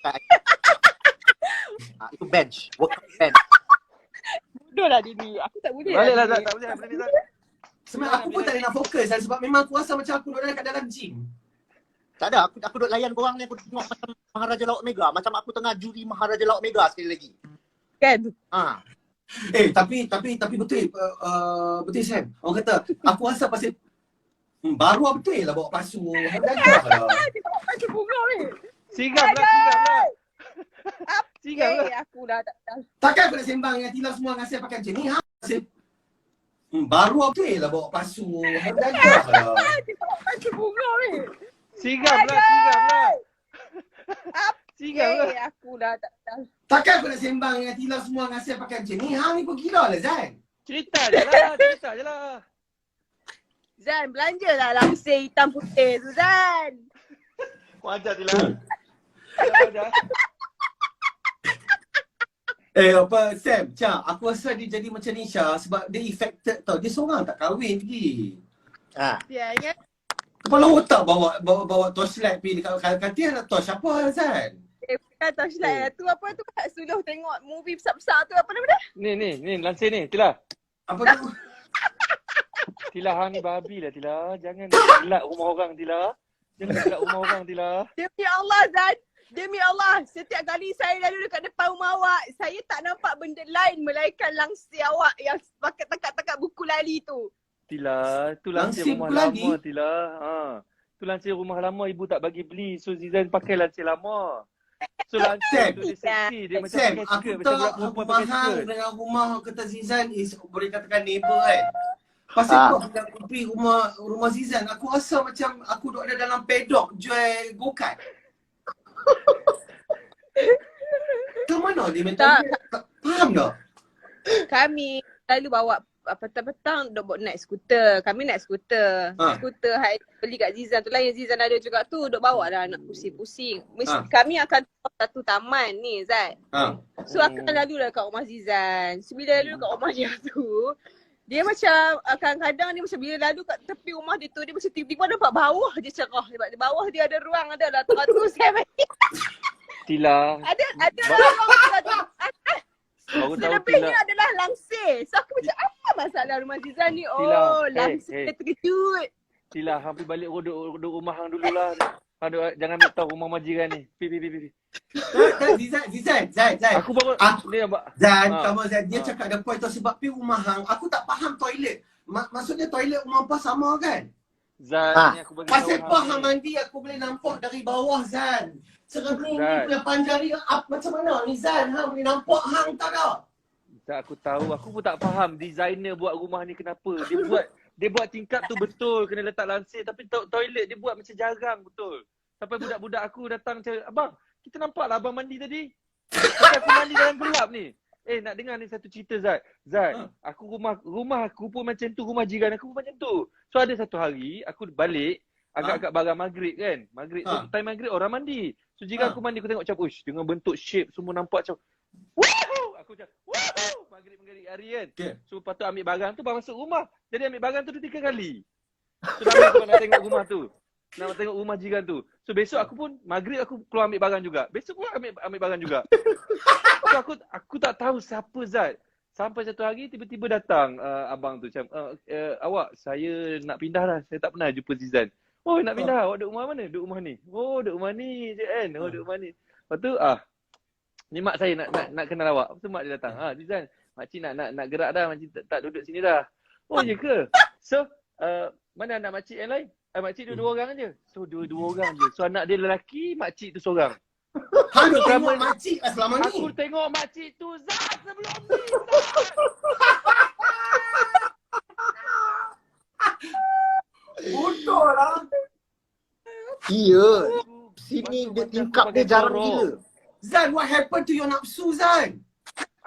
itu bench, workout bench. Bodoh lah dia ni. Aku tak boleh Baliklah lah. Zat, tak boleh lah benda ni Zat. Sebenarnya aku pun tak boleh nak fokus sebab memang aku rasa macam aku duduk kat dalam gym. Tak ada, aku duk layan korang ni, aku tengok macam Maharaja Laut Mega. Macam aku tengah juri Maharaja Laut Mega sekali lagi. Kan? Tapi betul betul Sam. Orang kata aku rasa pasal baru betul lah bawa pasu. Dia bawa pasu bunga weh. Sigam lah. Sigam lah. Aku dah tak tahu. Takkan aku nak sembang dengan Tila semua dengan saya pakai macam ni. Baru betul lah bawa pasu. Dia bawa pasu bunga weh. Sigam lah. Sigam lah. Aku dah tak tahu. Takkan aku nak sembang dengan Tila semua dengan saya pakai macam ni. Hang ni pun gila lah Zan. Cerita je lah. Zan, belanjalah langsir hitam putih tu Zan. Wajar je lah. Wajar. Apa Sam, aku rasa dia jadi macam ni Syah sebab dia affected tau. Dia seorang tak kahwin pergi. Dia ingat. Kepala otak bawa torchlight pergi dekat katil nak torch apa Zan? Bukan torchlight lah. Tu apa tu kat suluh tengok movie besar-besar tu apa nama dia? Ni lansir ni Tila. Apa tu? Tila hang ni babi lah Tila. Jangan gelak rumah orang Tila. Demi Allah Zan. Demi Allah, setiap kali saya lalu dekat depan rumah awak, saya tak nampak benda lain melainkan langsir awak yang pakai tekak-tekak buku lali tu. Tila, tu lansir Lansir rumah buku lali? lama Tila. Tu lansir rumah lama ibu tak bagi beli. So Zizan pakai lansir lama. So lansir tu dia seksi. Dia macam Sam, pakai aku skirt. Macam budak tak perempuan pakai rumah skirt. dengan rumah kata Zizan is boleh katakan neighbor kan. Pasal kau bila aku pergi rumah Zizan, aku rasa macam aku duduk ada dalam pedok jual go-kart. Ke mana dia mental dia? Tak faham tak? Kami selalu bawa petang-petang duk naik skuter. Kami naik skuter. Skuter beli kat Zizan tu lah yang Zizan ada juga tu. Duk bawa lah nak pusing-pusing. Kami akan satu taman ni Zat. So akan lalu lah kat rumah Zizan. So bila lalu kat rumah dia tu, dia macam kadang-kadang dia macam bila lalu kat tepi rumah dia tu, dia macam tiba-tiba nampak bawah dia cerah. Sebab di bawah dia ada ruang, ada lah teratur saya. Tila. Ada ruang. Baru tahu Selebihnya Tila. adalah langsir. So aku macam apa masalah rumah Zizan ni? Tila, Oh, langsir terkejut. Tila, hampir balik duduk rumah hang dululah. Jangan ambil tahu rumah majiran ni. Pi. Zan. Aku baru ni nampak. Zan, dia cakap ada point tu sebab pergi rumah hang, aku tak faham toilet. Maksudnya toilet rumah apa sama kan? Zan, ni aku bagi Pasal tahu apa hang mandi aku boleh nampak dari bawah Zan. Sekarang ni punya panjang ni macam mana ni Zan? Hang boleh nampak hang tak ada? Tak, aku tahu. Aku pun tak faham designer buat rumah ni kenapa. Dia buat tingkap tu betul kena letak lansir, tapi toilet dia buat macam jarang betul. Sampai budak-budak aku datang macam, abang, kita nampak lah abang mandi tadi. Pasal aku mandi dalam gelap ni. Nak dengar ni satu cerita Zat. Aku rumah aku pun macam tu, rumah jiran aku pun macam tu. So ada satu hari aku balik agak-agak barang maghrib kan. Maghrib tu time maghrib orang mandi. So jiran aku mandi, aku tengok macam dengan bentuk shape semua nampak macam wow! Aku macam wow! Maghrib hari kan. So patut ambil barang tu baru masuk rumah. Jadi ambil barang tu 2-3 kali. So dah habis nak tengok rumah tu. Nak tengok rumah jiran tu. So besok aku pun maghrib aku keluar ambil barang juga. Besok pun ambil barang juga. So aku tak tahu siapa Zat. Sampai satu hari tiba-tiba datang abang tu macam awak saya nak pindah dah. Saya tak pernah jumpa Zizan. Oh nak pindah. Awak duduk rumah mana? Duduk rumah ni. Oh duduk rumah ni je kan. Oh duduk rumah ni. Lepas tu ni mak saya nak kenal awak. Lepas tu mak dia datang. Zizan, makcik nak gerak dah. Makcik tak duduk sini dah. Oh ya ke? So mana anak makcik yang lain? Makcik dua orang je. So dua orang je. So anak dia lelaki, makcik tu seorang. Hang duk tengok makcik lah selama ni. Aku tengok makcik tu Zat sebelum ni. Bodoh lah. Iya. Sini dia tingkap dia jarang gila. Zan, what happened to your nafsu, Zan?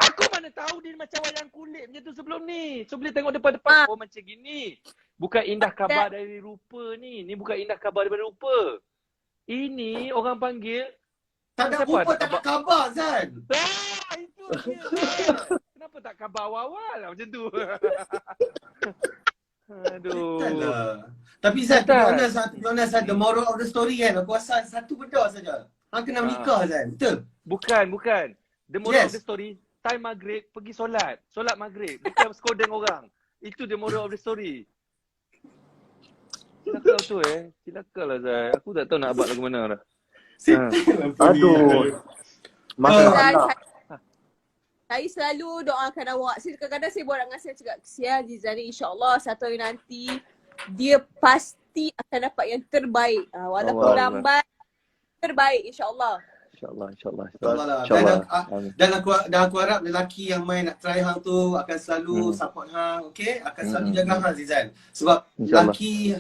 Aku mana tahu dia macam wayang kulit macam tu sebelum ni. So boleh tengok depan-depan. Oh macam gini. Bukan indah khabar dari rupa ni. Ni bukan indah khabar daripada rupa. Ini orang panggil Tak ada rupa, tak ada khabar, Zan. Itu dia. Kenapa tak khabar awal-awal lah macam tu? Aduh. Taklah. Tapi Zan, to be honest, the moral of the story kan, aku rasa satu benda saja. Hang kena menikah, Zan. Betul? Bukan. The moral of the story, time maghrib, pergi solat. Solat maghrib. Bukan skodeng orang. Itu the moral of the story. Cilaka tu Cilaka lah Zai. Aku tak tahu nak abad lagu mana dah. Aduh. Masalah. Saya selalu doakan awak. Kadang-kadang saya buat dengan saya cakap, kesian Zizan ni, insyaAllah satu hari nanti dia pasti akan dapat yang terbaik. Walaupun lambat, terbaik insyaAllah. InsyaAllah. Dan aku harap lelaki yang main nak try hang tu akan selalu support hang, okay? Akan selalu jaga hang, Zizan. Sebab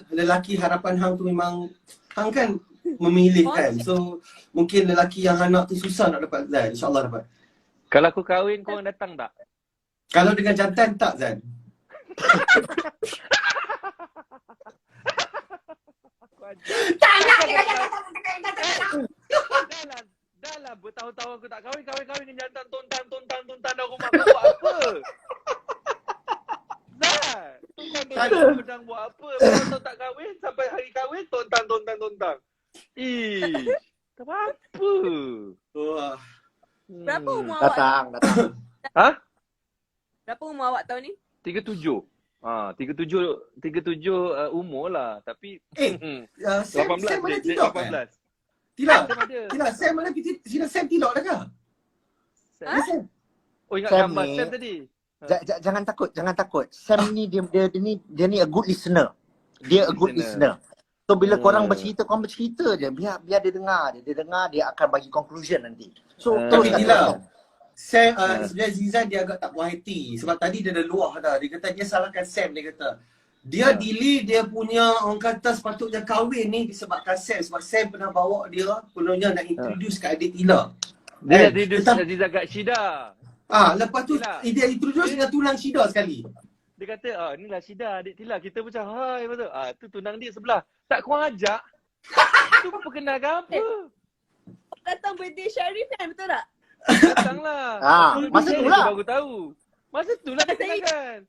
lelaki harapan hang tu memang hang kan memilih kan. So mungkin lelaki yang hang nak tu susah nak dapat, Zan. InsyaAllah dapat. Kalau aku kahwin, korang datang tak? Kalau dengan jantan tak, Zan. Dah lah bertahun-tahun aku tak kahwin dengan jantan tontang dalam rumah. Kau buat apa? Zat, tontang buat apa? Bertahun tak kahwin, sampai hari kahwin tontang. Tak apa. Wah. Berapa umur awak? Datang. Ha? Berapa umur awak tahun ni? 37. 37 umur lah. Tapi Sam 18 mana dia tidak 18. Tidak, Sam mana Sam tidak dah ke? Sam. Oh ingat Sam gambar ni- Sam tadi. Jangan takut. Sam ni dia ni a good listener. Dia a good listener. So bila korang bercerita je. Biar dia dengar. Dia akan bagi conclusion nanti. So Tapi terus Dila, Sam, sebenarnya Zizan dia agak tak puas hati. Sebab tadi dia dah luah dah. Dia kata dia salahkan Sam, dia kata. Dia delay dia punya, orang kata sepatutnya kahwin ni disebabkan Sam. Sebab Sam pernah bawa dia, kononnya nak introduce kat adik Tila. Dia nak introduce Aziza kat Syida. Lepas tu Tila. dia introduce dengan tunang Syida sekali. Dia kata, inilah Syida, adik Tila. Kita macam, hai, betul. Tu tunang dia sebelah. Tak korang ajak. Tu perkenalkan apa? Datang birthday Syarif kan, betul tak? Datanglah. masa tu Dia lah. baru tahu. Masa tu lah dia kenalkan.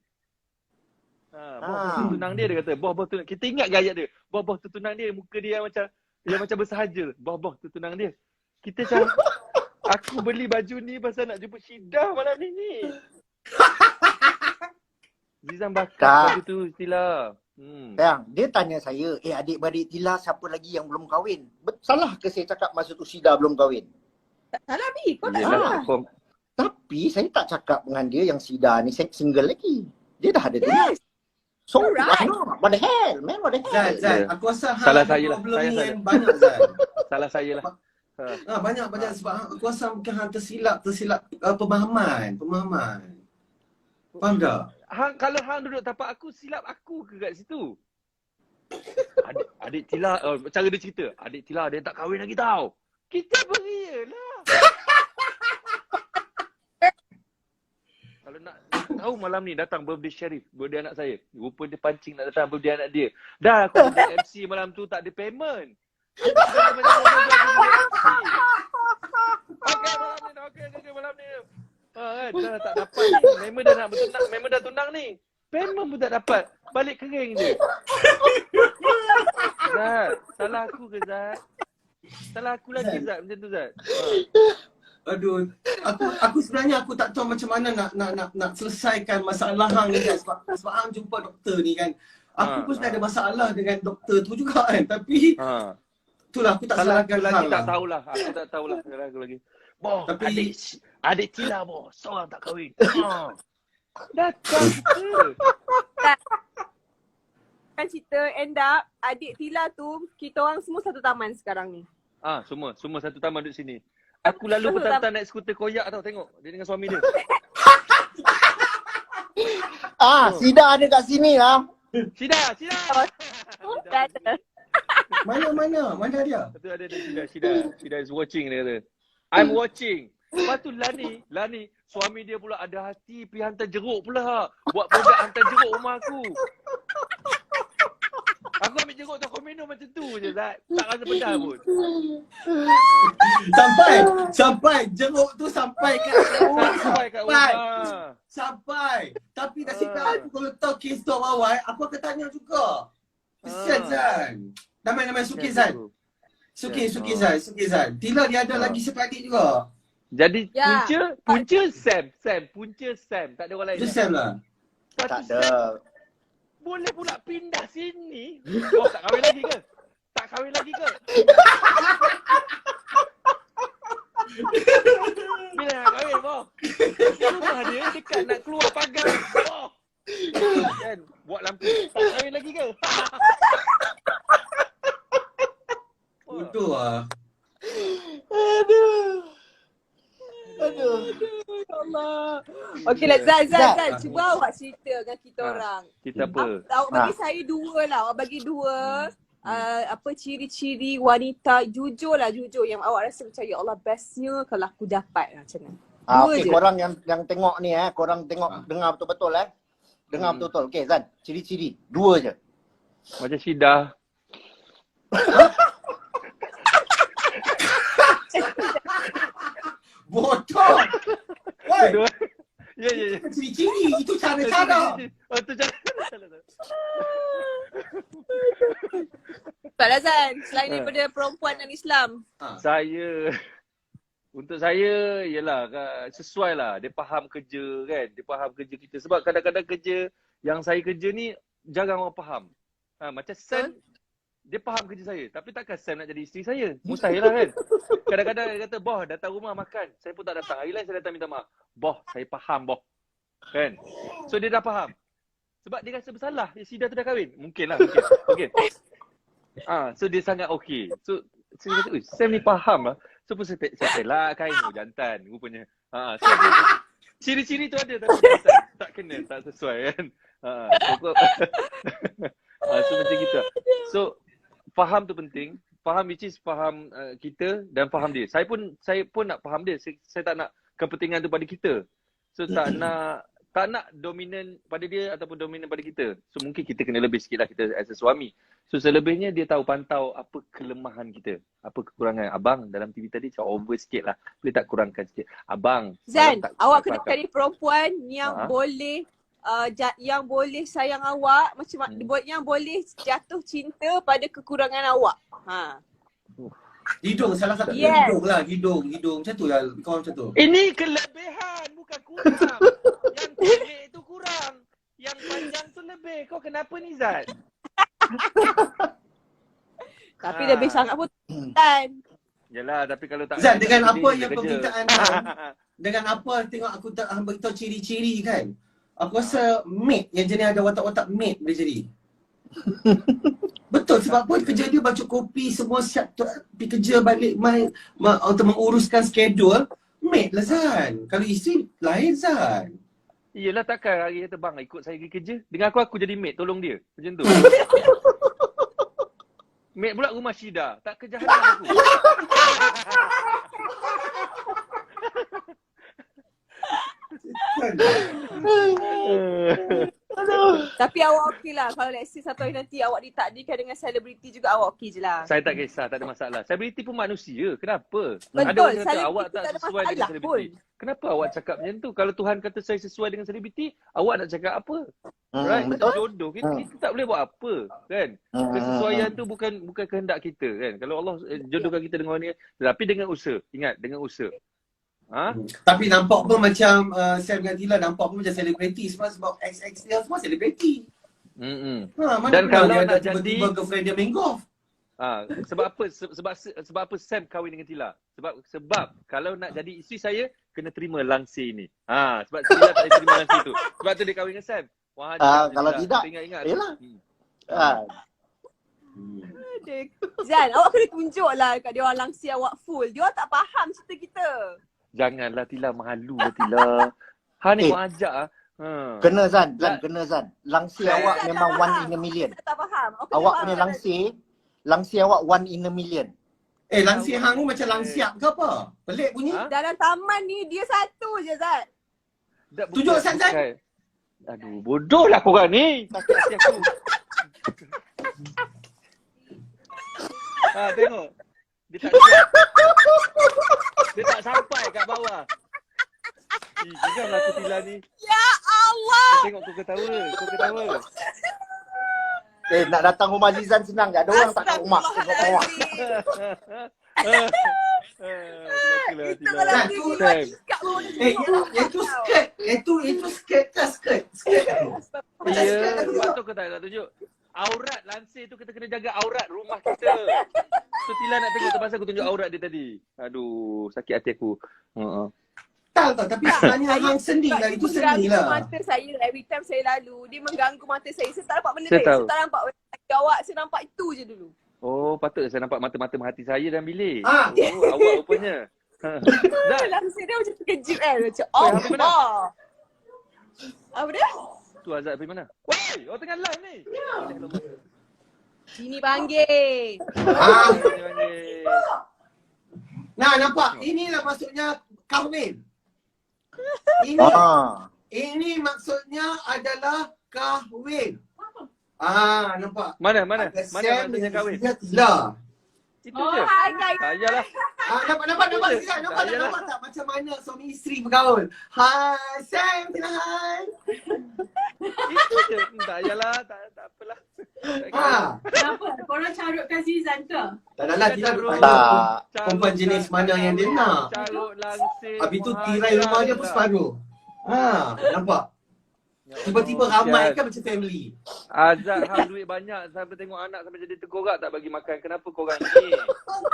Boh tunang dia kata. Boh tunang. Kita ingat gaya dia. Boh tu tunang dia. Muka dia yang macam bersahaja. Boh tu tunang dia. Kita macam, aku beli baju ni pasal nak jumpa Syida malam ni. Zizan bakar baju tu Tila. Sayang, dia tanya saya, adik-beradik Tila siapa lagi yang belum kahwin? Salah ke saya cakap masa tu Syida belum kahwin? Tak salah Bi, kau tak Yelah, salah. Tapi saya tak cakap dengan dia yang Syida ni single lagi. Dia dah ada tunang. Yes. So, Alright. what the hell, man? What the hell? Zan, aku rasa Salah ada saya lah. problem Saya ni salah. yang banyak, Zan. Salah saya lah. Banyak sebab aku rasa mungkin hang tersilap pemahaman. Faham tak? Kalau hang duduk tapak aku, silap aku ke kat situ? Adik Tila, cara dia cerita, adik Tila dia tak kahwin lagi tau. Kita beria lah. Kalau nak tahu malam ni datang birthday Syarif, birthday anak saya. Rupa dia pancing nak datang birthday anak dia. Dah aku birthday MC malam tu tak ada payment. Okey malam ni. Kan dah tak dapat ni. Member dah nak bertunang, member dah tunang ni. Payment pun tak dapat. Balik kering je. Zat, salah aku ke Zat? Salah aku lagi Zat macam tu Zat. Aduh, aku sebenarnya aku tak tahu macam mana nak selesaikan masalah hang ni kan, sebab hang jumpa doktor ni kan. Aku pun sudah ada masalah dengan doktor tu juga kan, tapi itulah aku tak Salah salahkan aku lagi hang tak lah. tahulah. Aku tak tahulah salah aku lagi. Boh, Tapi- adik Cila boh, seorang tak kahwin. Datang kita. Kan cerita end up adik Tila tu kita orang semua satu taman sekarang ni. Semua satu taman duduk sini. Aku lalu petang-petang naik skuter koyak tau, tengok. Dia dengan suami dia. Sida ada kat sini lah. Cida. Dah ada. Mana dia? Itu ada Cida is watching dia kata. I'm watching. Lepas tu Lani, suami dia pula ada hati pergi hantar jeruk pula. Buat projek hantar jeruk rumah aku. Aku ambil jeruk tu, aku minum macam tu je Zat. Tak rasa pedas pun. Sampai jeruk tu sampai kat Sampai kat rumah. Sampai. Tapi nasib baik aku kalau tahu kes tu awal, aku akan tanya juga. Kesian Zan. Nama Suki Zan. Suki Zan. Tila dia ada lagi sepadik juga. Jadi Ya. punca Sam. Punca Sam. Tak ada orang lain. Dia Sam lah. Lepas Tak tu ada. Sam boleh pula pindah sini. Oh, tak kahwin lagi ke? Bila nak kahwin, boh? Rumah dia dekat nak keluar pagar. Boh. Kan? Buat lampu. Tak kahwin lagi ke? Bodoh lah. Aduh. Ya Allah. Okeylah Zan, cuba awak cerita dengan kita orang. Kita apa? Awak bagi saya dua lah. Awak bagi dua apa ciri-ciri wanita jujur yang awak rasa macam ya Allah bestnya kalau aku dapat macam mana. Dua Okey, je. korang yang tengok ni korang tengok dengar betul-betul Dengar betul-betul. Okey Zan, ciri-ciri. Dua je. Macam Syida. Bodoh. Woi, Kedua. Ya. ciri-ciri itu cara-cara. Oh, tu cara. Tak lah Zan, selain daripada perempuan dan Islam. Untuk saya ialah sesuai lah. Dia faham kerja kan. Dia faham kerja kita. Sebab kadang-kadang kerja yang saya kerja ni jarang orang faham. Macam Sam, dia faham kerja saya. Tapi takkan Sam nak jadi isteri saya. Mustahil lah kan. Kadang-kadang dia kata, boh datang rumah makan. Saya pun tak datang. Hari lain saya datang minta maaf. Boh, saya faham boh. Kan. So dia dah faham. Sebab dia rasa bersalah. Sida tu dah kahwin. Mungkin lah. Okay. So dia sangat okey. So saya kata, Sam ni faham lah. So pun saya lah kain jantan rupanya. So dia, ciri-ciri tu ada tapi tak kena, tak sesuai kan. So macam gitu. So faham tu penting. Faham which is faham kita dan faham dia. Saya pun nak faham dia. Saya tak nak kepentingan tu pada kita. So tak nak dominan pada dia ataupun dominan pada kita. So mungkin kita kena lebih sikit lah kita as a suami. So selebihnya dia tahu pantau apa kelemahan kita. Apa kekurangan. Abang dalam TV tadi macam over sikit lah. Boleh tak kurangkan sikit. Abang. Zan, tak awak kena kelakar. cari perempuan yang boleh sayang awak macam yang boleh jatuh cinta pada kekurangan awak. Hidung salah satu Yes. hidung lah, hidung macam tu lah, kau macam tu. Ini kelebihan bukan kurang. Yang pendek tu kurang. Yang panjang tu lebih. Kau kenapa ni Zat? Tapi lebih sangat pun kan. Yalah, tapi kalau tak Zat, dengan tak apa dia yang kerja. pemberitaan dengan apa tengok aku tak beritahu ciri-ciri kan. Aku rasa mate yang jenis ada watak-watak mate boleh jadi. Betul, sebab pun kerja dia baca kopi semua siap pergi kerja balik untuk menguruskan schedule. Mate lah Zan. Kalau isteri lain Zan. Yelah, takkan hari kata bang ikut saya pergi kerja. Dengan aku jadi mate tolong dia. Macam tu. Mate pula rumah Syida. Tak kejahatan aku. Kan? Tapi awak okey lah. Kalau let's say satu hari nanti awak ditakdirkan dengan selebriti juga, awak okey je lah. Saya tak kisah, tak ada masalah. Selebriti pun manusia. Kenapa? Betul, Ada orang kata selebriti awak tak tak ada sesuai masalah dengan selebriti. Kenapa awak cakap macam tu? Kalau Tuhan kata saya sesuai dengan selebriti, awak nak cakap apa? Right? Betul. Jodoh. Kita tak boleh buat apa. Kan? Kesesuaian tu bukan kehendak kita. Kan? Kalau Allah jodohkan kita dengan orang ni. Tapi dengan usaha. Ingat, dengan usaha. Ha? Tapi nampak pun macam Sam dengan Tila nampak pun macam selebriti sebab XX dia semua selebriti. Mana Dan pernah kalau dia ada nak tiba-tiba jadi- girlfriend dia main golf. Sebab apa? Sebab apa Sam kahwin dengan Tila? Sebab kalau nak jadi isteri saya, kena terima langsir ni. Sebab Tila tak boleh terima langsir tu. Sebab tu dia kahwin dengan Sam. Wah, Kalau tidak, ingat. yelah. Zan, awak kena tunjuk lah kat dia orang langsir awak full. Dia orang tak faham cerita kita. Janganlah Tila, malu lah Tila. Ni kau ajak Kena Zan, kena Zan. Langsir awak Zan memang tak one faham. in a million. Saya tak faham. Awak punya langsir awak one in a million. Langsir hang ni macam langsiap ke apa? Pelik bunyi. Dalam taman ni dia satu je Zat. Tunjuk Zan. Aduh, bodoh lah korang ni. Sakit hati aku. Tengok. Dia tak siap. Dia tak sampai kat bawah. Geramlah aku Tila ni. Ya Allah. Tengok kau ketawa. Nak datang rumah Zizan senang je. Ada orang tak kat rumah. Tengok bawah. Itu kalau Zat, dia tu- buat ikat pun dia tengok Itu tau. skirt. Itu skirt ke skirt? Skirt ke tu? Ya, sebab tu kau tak nak tunjuk. Aurat lansir tu kita kena jaga aurat rumah kita. So Tila nak tengok tu pasal aku tunjuk aurat dia tadi. Aduh, sakit hati aku. Tak, tapi sebenarnya hang seni lah. Itu seni Mengganggu lah. mata saya every time saya lalu. Dia mengganggu mata saya. Saya tak nampak benda Saya lain. tahu. Saya tak nampak benda awak. Saya nampak itu je dulu. Oh, patut saya nampak mata-mata hati saya dalam bilik. Ah. Oh, awak rupanya. Zat, Langsir dia macam terkejut kan. Macam apa benda? Allah. Apa dia? tu Azad pergi mana? Woi, orang tengah live ni. Sini panggil. Ah, Panggil. nah nampak? Inilah maksudnya kahwin. Ini maksudnya adalah kahwin. Nampak? Mana Sam maksudnya dengan kahwin? Tila. Itu je. Hai guys. Tak payahlah. Nampak tak macam mana suami isteri bergaul. Hai Sam, Tila hai. Itu je. Tak payahlah. Tak apalah. Kenapa? Korang carutkan Zizan ke? Tak adalah Tila Carut. tanya Tak. perempuan jenis mana yang dia nak. Carut langsir. Habis tu tirai rumah dia pun separuh. Nampak? Tiba-tiba ramai kan macam family. Azad hang duit banyak sampai tengok anak sampai jadi terkorak tak bagi makan. Kenapa korang ni?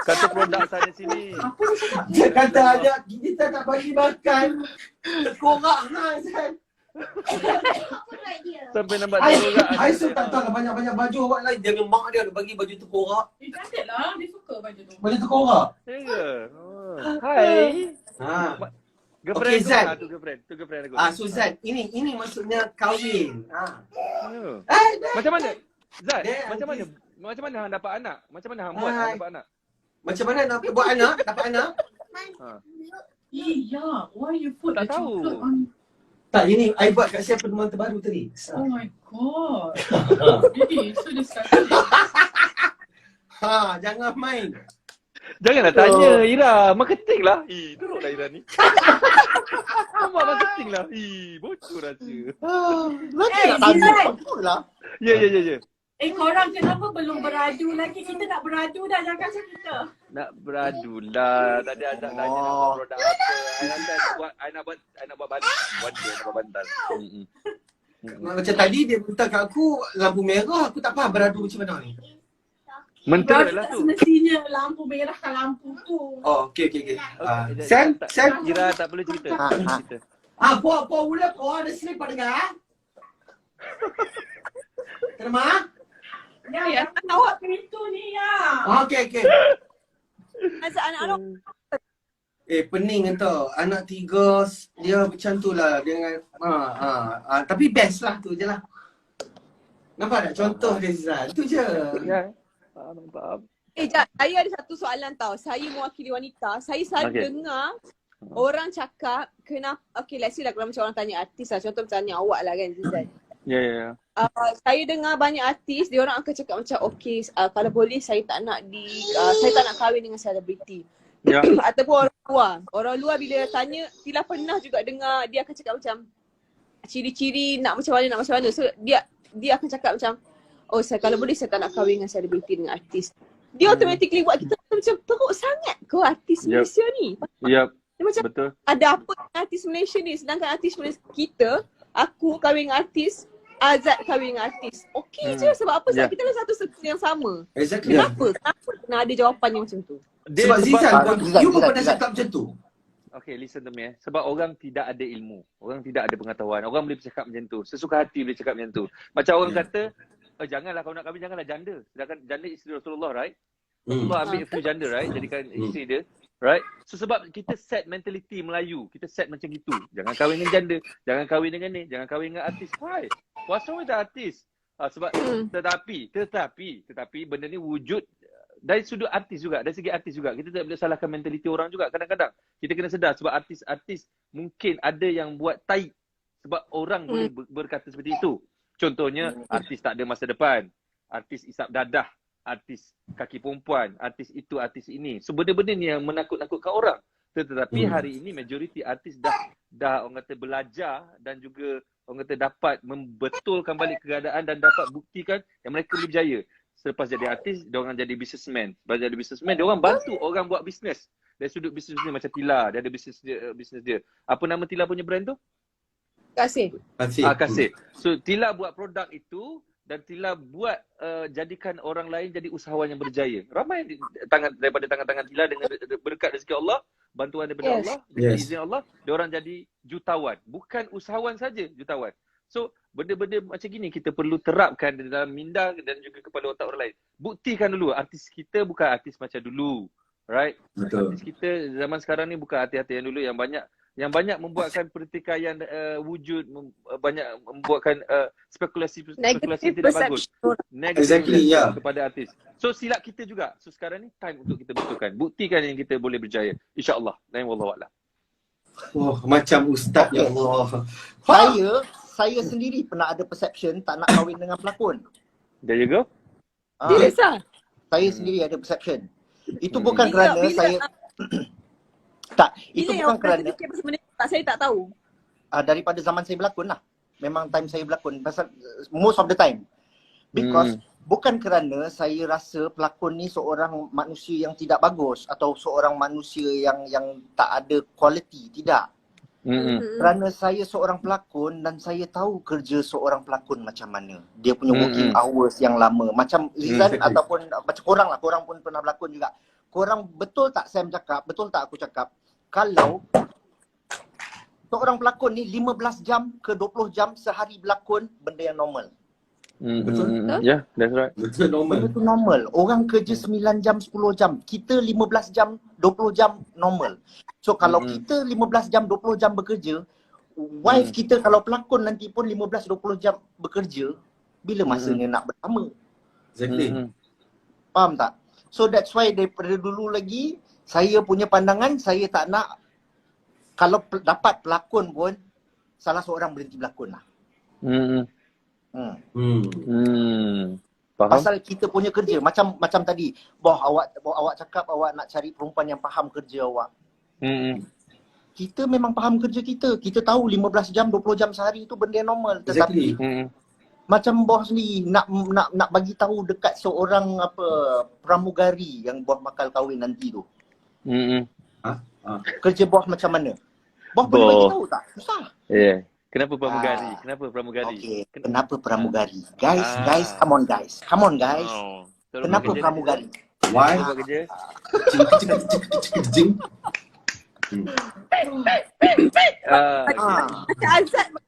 Kata produk sana sini. Dia kata ada kita tak bagi makan. Terkorak Sam. Sampai nampak terkorak. Aisyah tak tahu lah banyak-banyak baju awak lain. Dia punya mak dia ada bagi baju terkorak. Cantik lah. Dia suka baju tu. Baju terkorak. Ya ke? Hai. Girlfriend Okey, aku. Zat. Tu girlfriend aku. Suzan, ini maksudnya kahwin. Ya. Macam mana? Zat, Dia macam mana hang dapat anak? Macam mana hang buat hang dapat anak? Macam mana nak buat anak? Dapat anak? Iya. Why you put Tak the tahu. chocolate on? Tak, ini I buat kat siapa penemuan terbaru tadi. Oh my god. Really? So disgusting. Jangan main. Janganlah tanya Ira, marketing lah. Teruklah Ira ni. Kamu buat marketing lah. Bocor aja. Nanti nak Zizan. tanya betul lah. Ya. Korang kenapa belum beradu lagi? Kita nak beradu dah, jangan macam kita. Nak beradu lah. Tadi Azad tanya nak buat produk apa. I nak buat bantal. Macam tadi dia minta kat aku lampu merah, aku tak faham beradu macam mana ni. Mentera Beradu lah tak tu. semestinya lampu merahkan lampu tu. Oh, okey. Sam? Sam. Ira tak perlu cerita. Puan ulang ada slip pada dengar? Terima? Ya, awak pintu ni ya. Okey. Azad anak Pening entah. Anak 3 dia macam tu lah dengan tapi best lah tu je lah. Nampak tak contoh dia Zizan? Tu je. Ya. Faham. Jap, saya ada satu soalan tau. Saya mewakili wanita. Saya selalu dengar orang cakap kenapa, let's say lah kalau macam orang tanya artis lah. Contoh macam tanya awak lah kan Zizan. Ya, ya, ya. Saya dengar banyak artis, dia orang akan cakap macam okay, kalau boleh saya tak nak saya tak nak kahwin dengan selebriti. Ya. Ataupun orang luar bila tanya, Tila pernah juga dengar dia akan cakap macam ciri-ciri nak macam mana. So dia akan cakap macam kalau boleh saya tak nak kahwin dengan selebriti, dengan artis. Dia automatically buat kita macam teruk sangat kau artis Malaysia ni. Ya, Dia macam betul. ada apa dengan artis Malaysia ni, sedangkan artis Malaysia kita, aku kahwin dengan artis, Azad kahwin dengan artis. Okey je, sebab apa? Sebab kita dalam satu circle yang sama. Exactly. Kenapa kena ada jawapan yang macam tu? Sebab Zizan, you pun pernah Zizan. cakap macam tu. Okay, listen to me. Sebab orang tidak ada ilmu. Orang tidak ada pengetahuan. Orang boleh bercakap macam tu. Sesuka hati boleh cakap macam tu. Macam orang kata, janganlah kau nak kahwin, janganlah janda. Sedangkan janda isteri Rasulullah, right? Rasulullah ambil a few janda, right? Jadikan isteri dia. Right? So sebab kita set mentality Melayu. Kita set macam gitu. Jangan kahwin dengan janda. Jangan kahwin dengan ni. Jangan kahwin dengan artis. Why? What's wrong with the artist? Sebab tetapi benda ni wujud dari sudut artis juga. Dari segi artis juga. Kita tak boleh salahkan mentality orang juga kadang-kadang. Kita kena sedar sebab artis-artis mungkin ada yang buat taik. Sebab orang boleh berkata seperti itu. Contohnya artis tak ada masa depan. Artis isap dadah. Artis kaki perempuan, artis itu, artis ini. So benda-benda ni yang menakut-nakutkan orang. Tetapi hari ini majoriti artis dah orang kata belajar dan juga orang kata dapat membetulkan balik keadaan dan dapat buktikan yang mereka boleh berjaya. Selepas jadi artis, dia orang jadi businessman. Lepas jadi businessman, dia orang bantu orang buat bisnes. Dari sudut bisnes ni macam Tila, dia ada bisnes dia. Apa nama Tila punya brand tu? Kasih. Kasih. So Tila buat produk itu dan Tila buat jadikan orang lain jadi usahawan yang berjaya. Ramai daripada tangan-tangan Tila dengan berkat rezeki Allah, bantuan daripada Allah, dengan izin Allah, dia orang jadi jutawan. Bukan usahawan saja, jutawan. So, benda-benda macam gini kita perlu terapkan dalam minda dan juga kepada otak orang lain. Buktikan dulu artis kita bukan artis macam dulu. Right? Betul. Artis kita zaman sekarang ni bukan artis-artis yang dulu yang banyak membuatkan pertikaian wujud, banyak membuatkan spekulasi tidak bagus. Negatif kepada artis. So silap kita juga. So sekarang ni time untuk kita betulkan. Buktikan yang kita boleh berjaya. InsyaAllah. Dan wallahualam. Oh, macam ustaz, ya Allah. Saya sendiri pernah ada perception tak nak kahwin dengan pelakon. There you go. Saya sendiri ada perception. Itu bukan kerana saya tak, itu bukan kerana saya tak tahu. Daripada zaman saya berlakon lah. Memang time saya berlakon. Pasal most of the time. Because bukan kerana saya rasa pelakon ni seorang manusia yang tidak bagus atau seorang manusia yang tak ada quality. Tidak. Kerana saya seorang pelakon dan saya tahu kerja seorang pelakon macam mana. Dia punya working hours yang lama. Macam Zizan ataupun macam korang lah. Korang pun pernah berlakon juga. Korang betul tak Sam cakap, betul tak aku cakap, kalau seorang pelakon ni 15 jam ke 20 jam sehari berlakon, benda yang normal. Betul? Yeah, that's right. Betul, normal. Itu normal. Orang kerja 9 jam, 10 jam. Kita 15 jam, 20 jam normal. So kalau kita 15 jam, 20 jam bekerja, wife kita kalau pelakon nanti pun 15-20 jam bekerja, bila masanya nak bersama? Exactly. Faham tak? So that's why daripada dulu lagi, saya punya pandangan, saya tak nak kalau dapat pelakon pun, salah seorang berhenti berlakon lah. Faham? Pasal kita punya kerja, macam tadi, awak cakap awak nak cari perempuan yang faham kerja awak. Kita memang faham kerja kita. Kita tahu 15 jam, 20 jam sehari itu benda yang normal. Tetapi macam bos ni nak bagi tahu dekat seorang pramugari yang bos bakal kahwin nanti tu. Kerja bos macam mana? Bos boleh bagi tahu tak? Susah. Kenapa pramugari? Kenapa pramugari? Okay. Kenapa pramugari? Guys, come on guys. Kenapa pramugari? Why? Buat kerja?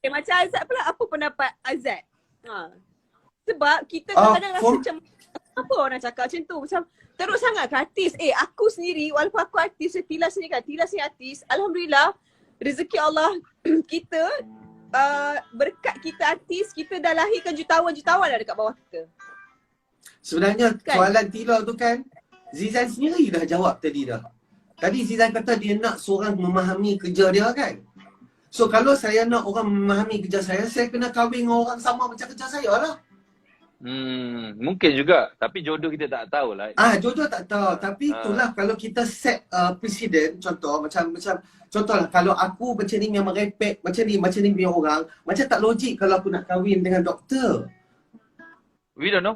Macam Azad pula, apa pendapat Azad? Sebab kita kadang-kadang rasa macam apa orang cakap macam tu, macam teruk sangat ke artis. Aku sendiri walaupun aku artis, Tila sendiri artis, alhamdulillah rezeki Allah kita berkat kita artis, kita dah lahirkan jutawan-jutawan dah dekat bawah kita. Sebenarnya soalan Tila tu kan Zizan sendiri dah jawab tadi dah. Tadi Zizan kata dia nak seorang memahami kerja dia kan. So kalau saya nak orang memahami kerja saya kena kahwin dengan orang sama macam kerja saya lah. Mungkin juga. Tapi jodoh kita tak tahu lah. Jodoh tak tahu. Tapi itulah kalau kita set presiden, contoh contohlah kalau aku macam ni yang merepek, macam ni punya orang, macam tak logik kalau aku nak kahwin dengan doktor. We don't know.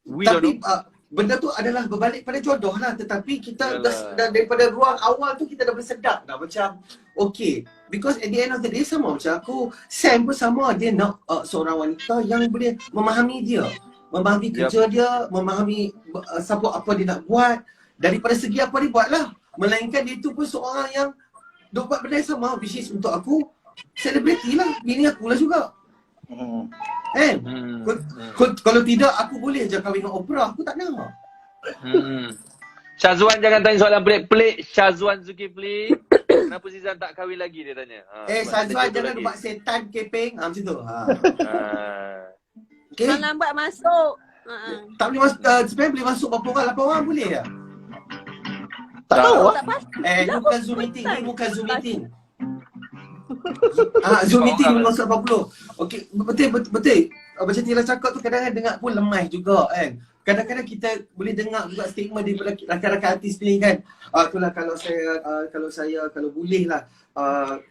We don't Tapi know. benda tu adalah berbalik pada jodoh lah. Tetapi kita dah daripada ruang awal tu kita dah bersedap dah macam okay. Because at the end of the day sama macam aku, Sam pun sama, dia nak seorang wanita yang boleh memahami dia, memahami kerja dia, memahami apa dia nak buat, daripada segi apa dia buat lah. Melainkan dia tu pun seorang yang duk buat benda yang sama, which is untuk aku selebriti lah, bini aku lah juga. Kan? Kalau tidak aku boleh je kahwin dengan Oprah, aku tak nak. Syazwan jangan tanya soalan pelik-pelik. Syazwan Zulkifli, kenapa Zizan tak kahwin lagi, dia tanya. Syazwan jangan buat setan keping macam tu. Okay. Jangan lambat masuk. Tak boleh masuk, sebenarnya boleh masuk berapa orang, 8 orang boleh ya? Tak tahu lah. Tak pasti. Ni bukan Zoom meeting, ni bukan Zoom meeting. Zoom meeting ni masuk 80. Okey, betul. Macam Tila cakap tu kadang-kadang dengar pun lemah juga kan. Kadang-kadang kita boleh dengar juga statement daripada rakan-rakan artis ni kan. Itulah kalau kalau boleh lah,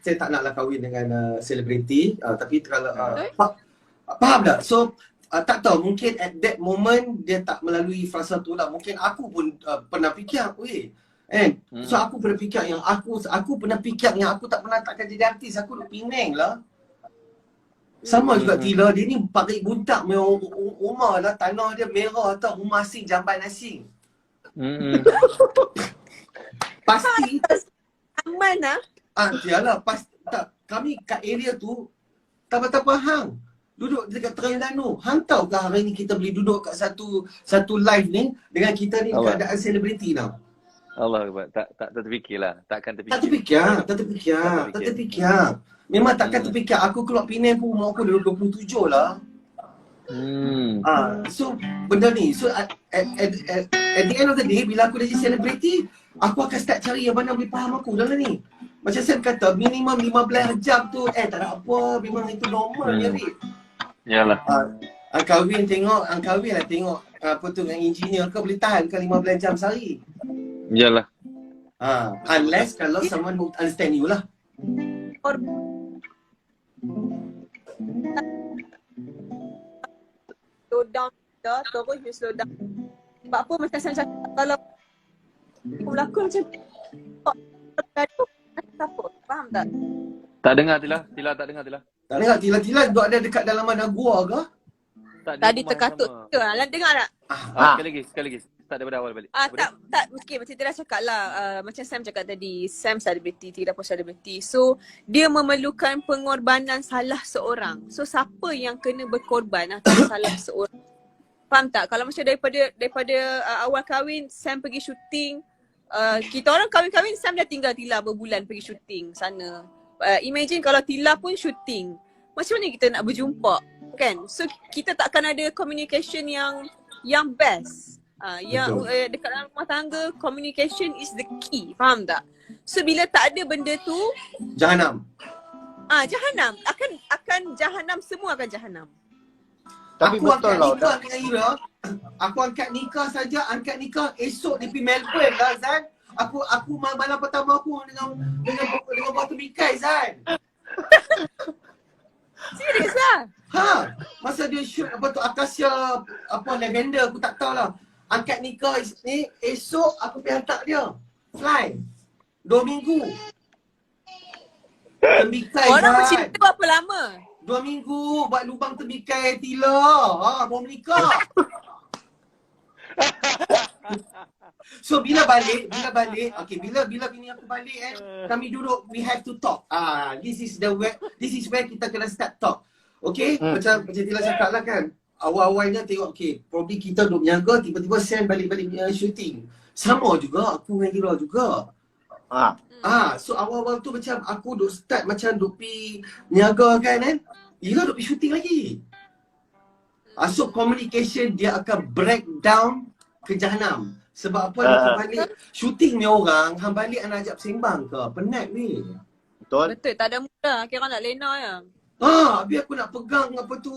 saya tak naklah kahwin dengan selebriti, tapi kalau faham tak? So tak tahu, mungkin at that moment dia tak melalui fasa tu lah. Mungkin aku pun pernah fikir, kan? So aku pernah fikir yang aku pernah fikir yang aku takkan jadi artis, aku duk Penang lah. Sama juga Tila, dia ni pakai buntak rumah lah, tanah dia merah tau, rumah asing, jamban asing. Pasti Aman lah. Tialah, tak, kami kat area tu tambah-tambah hang duduk dekat Terengganu. Hang tahu ke hari ni kita boleh duduk kat satu live ni dengan kita ni keadaan selebriti tau. Allah Akbar. Tak terfikirlah. Takkan terfikir. Tak terfikir. Memang takkan terfikir. Aku keluar Penang pun umur aku dah 27 lah. So benda ni, so at the end of the day, bila aku dah jadi selebriti, aku akan start cari yang mana boleh faham aku dalam ni. Macam Sam kata, minimum 15 jam tu tak ada apa, memang itu normal je ni. Yalah. Kahwin lah tengok apa tu dengan engineer kau boleh tahan ke 15 jam sehari. Yalah. Unless kalau someone who understand you lah. Slow down dah, terus you slow down. Sebab apa macam saya cakap, kalau aku berlakon macam apa? Faham tak? Tak dengar Tila. Tila tak dengar Tila. Tak dengar Tila duduk ada dekat dalam mana gua ke? Tadi terkatut ke? Dengar tak? Sekali lagi. Start daripada awal balik. Tak. Okay, macam Tila cakap lah. Macam Sam cakap tadi, Sam selebriti, Tila pun selebriti. So, dia memerlukan pengorbanan salah seorang. So, siapa yang kena berkorban atas salah seorang? Faham tak? Kalau macam daripada awal kahwin, Sam pergi syuting. Kita orang kahwin-kahwin, Sam dah tinggal Tila berbulan pergi syuting sana. Imagine kalau Tila pun syuting. Macam mana kita nak berjumpa? Kan? So, kita takkan ada communication yang best. Dekat dalam rumah tangga, communication is the key. Faham tak? So bila tak ada benda tu, Jahanam. Jahanam. Akan jahanam, semua akan jahanam. Tapi aku betul angkat lah. nikah dengan Ira. Aku angkat nikah saja, esok di pergi Melbourne lah Zan. Aku malam pertama aku dengan batu bikai Zan. Serius lah? Masa dia shoot apa tu Akasia lavender aku tak tahu lah. Angkat nikah ni, esok aku pergi hantar dia. Fly. 2 minggu. Tembikai Orang Zan. bercinta berapa lama? 2 minggu buat lubang tembikai Tila. Mau menikah. So bila balik, okay, bila bini aku balik kami duduk, we have to talk. This is where kita kena start talk. Okay, macam Tila cakap lah kan. Awal-awalnya tengok, okay, probably kita duduk menjaga, tiba-tiba Sam balik-balik shooting. Sama juga, aku dengan Ira juga. So awal-awal tu macam aku duk start macam duk pergi niaga kan. Ira duk pergi shooting lagi. So communication dia akan break down ke jahanam. Sebab apa, hang balik shooting ni orang, hang balik nak ajak sembang ke? Penat ni. Betul? Betul, tak ada mudah. Kira orang nak lena je. Biar aku nak pegang apa tu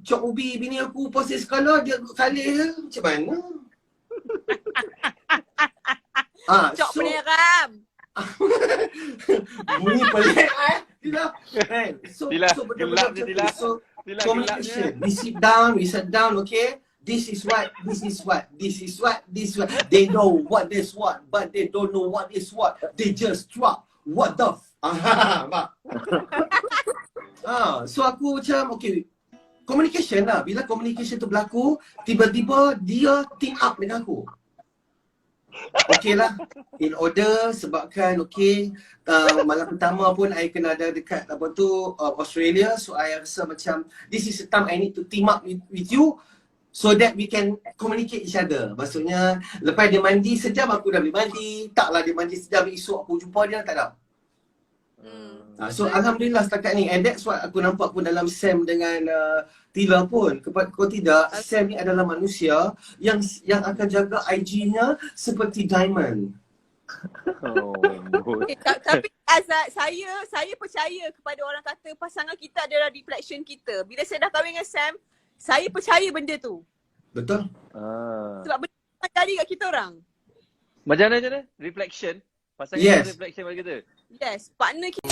cok ubi bini aku posisi skala dia kalih macam mana? Cok peneram. Bunyi pelik Tila. Tila, gelap je, Tila. Tila Communication. We sit down, okay? This is what. They know what is what, but they don't know what is what. They just drop. What the so aku macam, okay, communication lah. Bila communication tu berlaku, tiba-tiba dia team up dengan aku. Okay lah, in order sebabkan okay, malam pertama pun I kena ada dekat apa tu Australia. So I rasa macam this is the time I need to team up with you so that we can communicate each other. Maksudnya lepas dia mandi sejam aku dah boleh mandi. Taklah dia mandi sejam esok aku jumpa dia, tak ada. So Alhamdulillah setakat ni, and that's what aku nampak pun dalam Sam dengan Tila pun. Kalau tidak, Sam ni adalah manusia yang akan jaga IG-nya seperti diamond. Tapi Azad, saya percaya kepada orang kata pasangan kita adalah reflection kita. Bila saya dah kahwin dengan Sam, saya percaya benda tu. Betul? Sebab benda tu jadi kat kita orang. Macam mana? Reflection? Pasangan Yes. reflection bagi kita? Yes, partner kita.